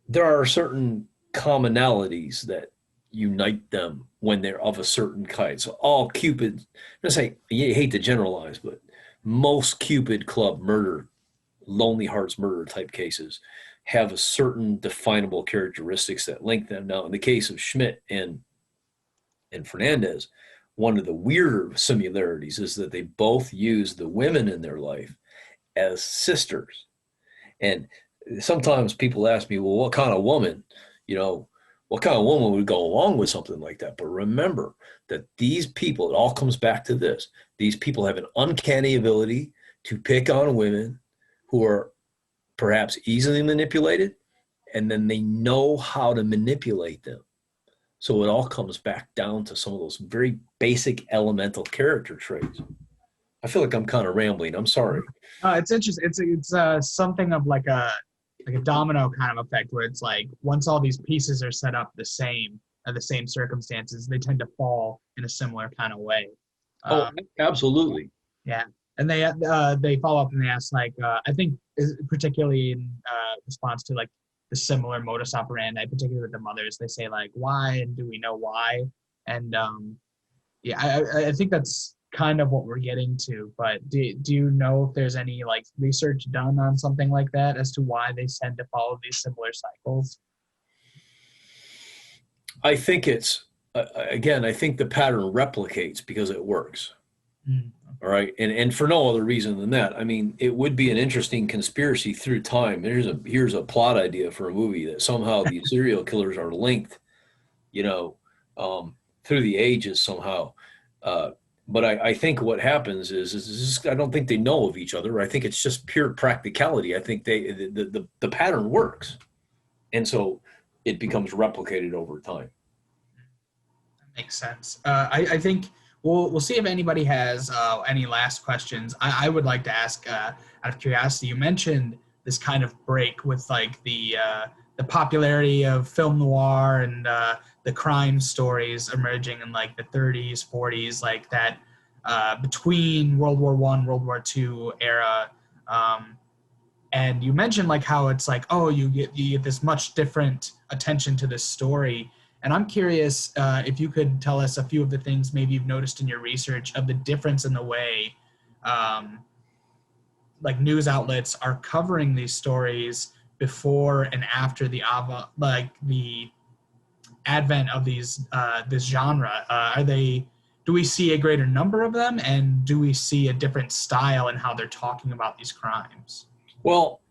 there are certain commonalities that unite them when they're of a certain kind. So all Cupid, let's say, you hate to generalize, but most Cupid Club murder, Lonely Hearts murder type cases have a certain definable characteristics that link them. Now, in the case of Schmidt and Fernandez, one of the weirder similarities is that they both use the women in their life as sisters. And sometimes people ask me, well, what kind of woman would go along with something like that? But remember that these people, it all comes back to this. These people have an uncanny ability to pick on women who are perhaps easily manipulated, and then they know how to manipulate them. So it all comes back down to some of those very basic elemental character traits. I feel like I'm kind of rambling. I'm sorry. It's interesting. It's something of like a domino kind of effect where it's like once all these pieces are set up the same circumstances, they tend to fall in a similar kind of way. Absolutely. Yeah. And they follow up and they ask, like, I think particularly in response to like the similar modus operandi, particularly with the mothers, they say like, why, and do we know why? And I think that's kind of what we're getting to. But do you know if there's any like research done on something like that as to why they tend to follow these similar cycles? I think it's I think the pattern replicates because it works. Mm. All right. And for no other reason than that. I mean, it would be an interesting conspiracy through time. Here's a plot idea for a movie that somehow these serial killers are linked, through the ages somehow. But I think what happens is I don't think they know of each other. I think it's just pure practicality. I think the pattern works. And so it becomes replicated over time. That makes sense. I think we'll see if anybody has any last questions. I would like to ask, out of curiosity, you mentioned this kind of break with like the popularity of film noir and the crime stories emerging in like the 30s, 40s, like that between World War I, World War II era. And you mentioned like how it's like, oh, you get this much different attention to this story. And I'm curious if you could tell us a few of the things maybe you've noticed in your research of the difference in the way like news outlets are covering these stories before and after the advent of these this genre. Do we see a greater number of them, and do we see a different style in how they're talking about these crimes? Well,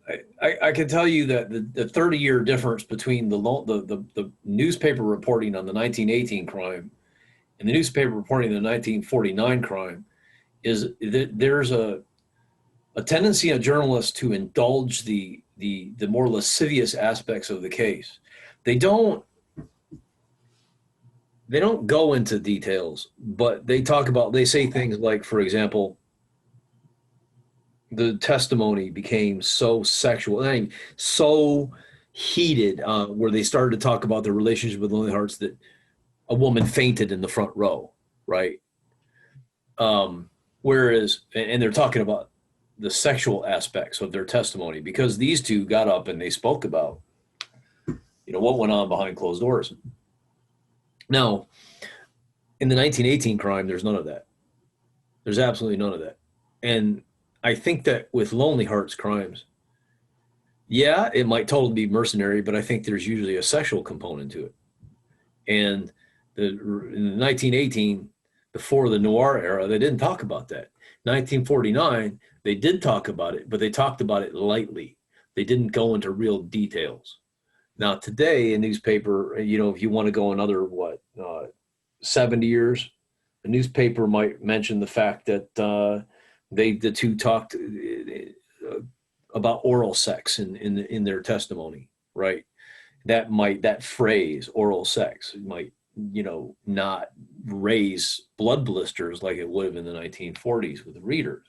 I can tell you that the 30-year difference between the newspaper reporting on the 1918 crime and the newspaper reporting the 1949 crime is that there's a tendency of journalists to indulge the more lascivious aspects of the case. They don't go into details, but they say things like, for example, the testimony became so sexual, so heated, where they started to talk about the relationship with Lonely Hearts that a woman fainted in the front row, right? Whereas, and they're talking about the sexual aspects of their testimony because these two got up and they spoke about, what went on behind closed doors. Now, in the 1918 crime, there's none of that. There's absolutely none of that. And I think that with Lonely Hearts crimes, yeah, it might totally be mercenary, but I think there's usually a sexual component to it. And in the 1918, before the noir era, they didn't talk about that. 1949, they did talk about it, but they talked about it lightly. They didn't go into real details. Now, today, a newspaper, if you want to go another, 70 years, a newspaper might mention the fact that the two talked about oral sex in their testimony, right? That phrase, oral sex, might, not raise blood blisters like it would have in the 1940s with the readers.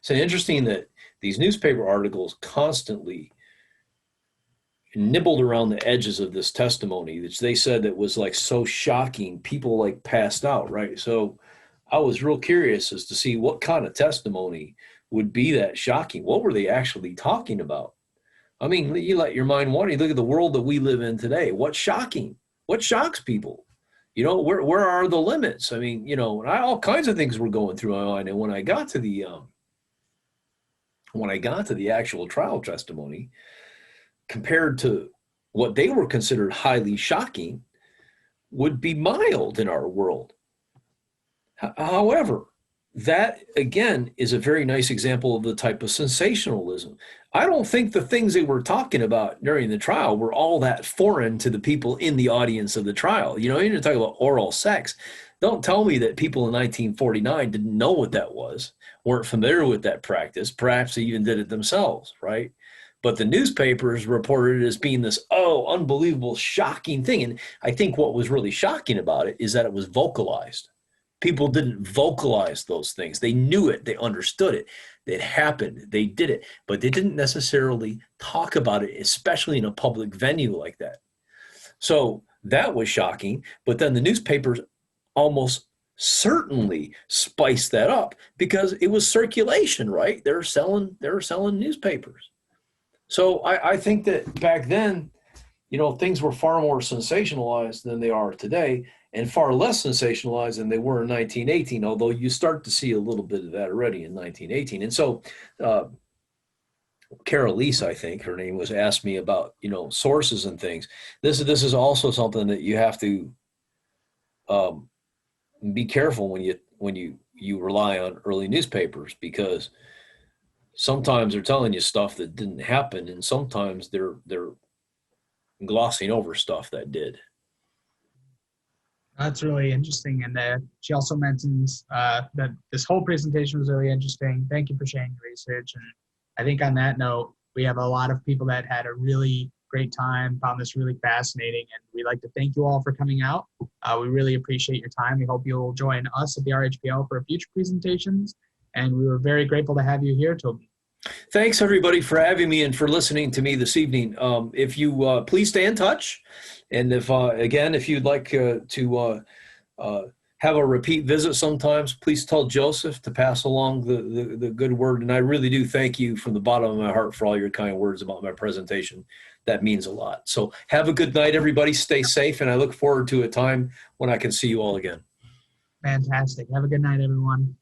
So interesting that these newspaper articles constantly nibbled around the edges of this testimony, which they said that was like so shocking, people like passed out, right? So I was real curious as to see what kind of testimony would be that shocking. What were they actually talking about? I mean, you let your mind wander. You look at the world that we live in today. What's shocking? What shocks people? Where are the limits? I mean, all kinds of things were going through my mind. And when I got to the actual trial testimony, compared to what they were considered highly shocking, would be mild in our world. However, that again is a very nice example of the type of sensationalism. I don't think the things they were talking about during the trial were all that foreign to the people in the audience of the trial. You're going to talk about oral sex. Don't tell me that people in 1949 didn't know what that was, weren't familiar with that practice, perhaps they even did it themselves, right? But the newspapers reported it as being this, unbelievable, shocking thing. And I think what was really shocking about it is that it was vocalized. People didn't vocalize those things. They knew it. They understood it. It happened. They did it. But they didn't necessarily talk about it, especially in a public venue like that. So that was shocking. But then the newspapers almost certainly spiced that up because it was circulation, right? They were selling newspapers. So I think that back then, things were far more sensationalized than they are today and far less sensationalized than they were in 1918, although you start to see a little bit of that already in 1918. And so Carol Lease, I think her name was, asked me about, sources and things. This is also something that you have to be careful when you rely on early newspapers, because sometimes they're telling you stuff that didn't happen, and sometimes they're glossing over stuff that did. That's really interesting. And she also mentions that this whole presentation was really interesting. Thank you for sharing your research. And I think on that note, we have a lot of people that had a really great time, found this really fascinating, and we'd like to thank you all for coming out. We really appreciate your time. We hope you'll join us at the RHPL for future presentations, and we were very grateful to have you here, Tobin. Thanks, everybody, for having me and for listening to me this evening. If you please stay in touch, and if you'd like to have a repeat visit sometimes, please tell Joseph to pass along the good word. And I really do thank you from the bottom of my heart for all your kind words about my presentation. that means a lot. So have a good night, everybody. Stay safe, and I look forward to a time when I can see you all again. Fantastic. Have a good night, everyone.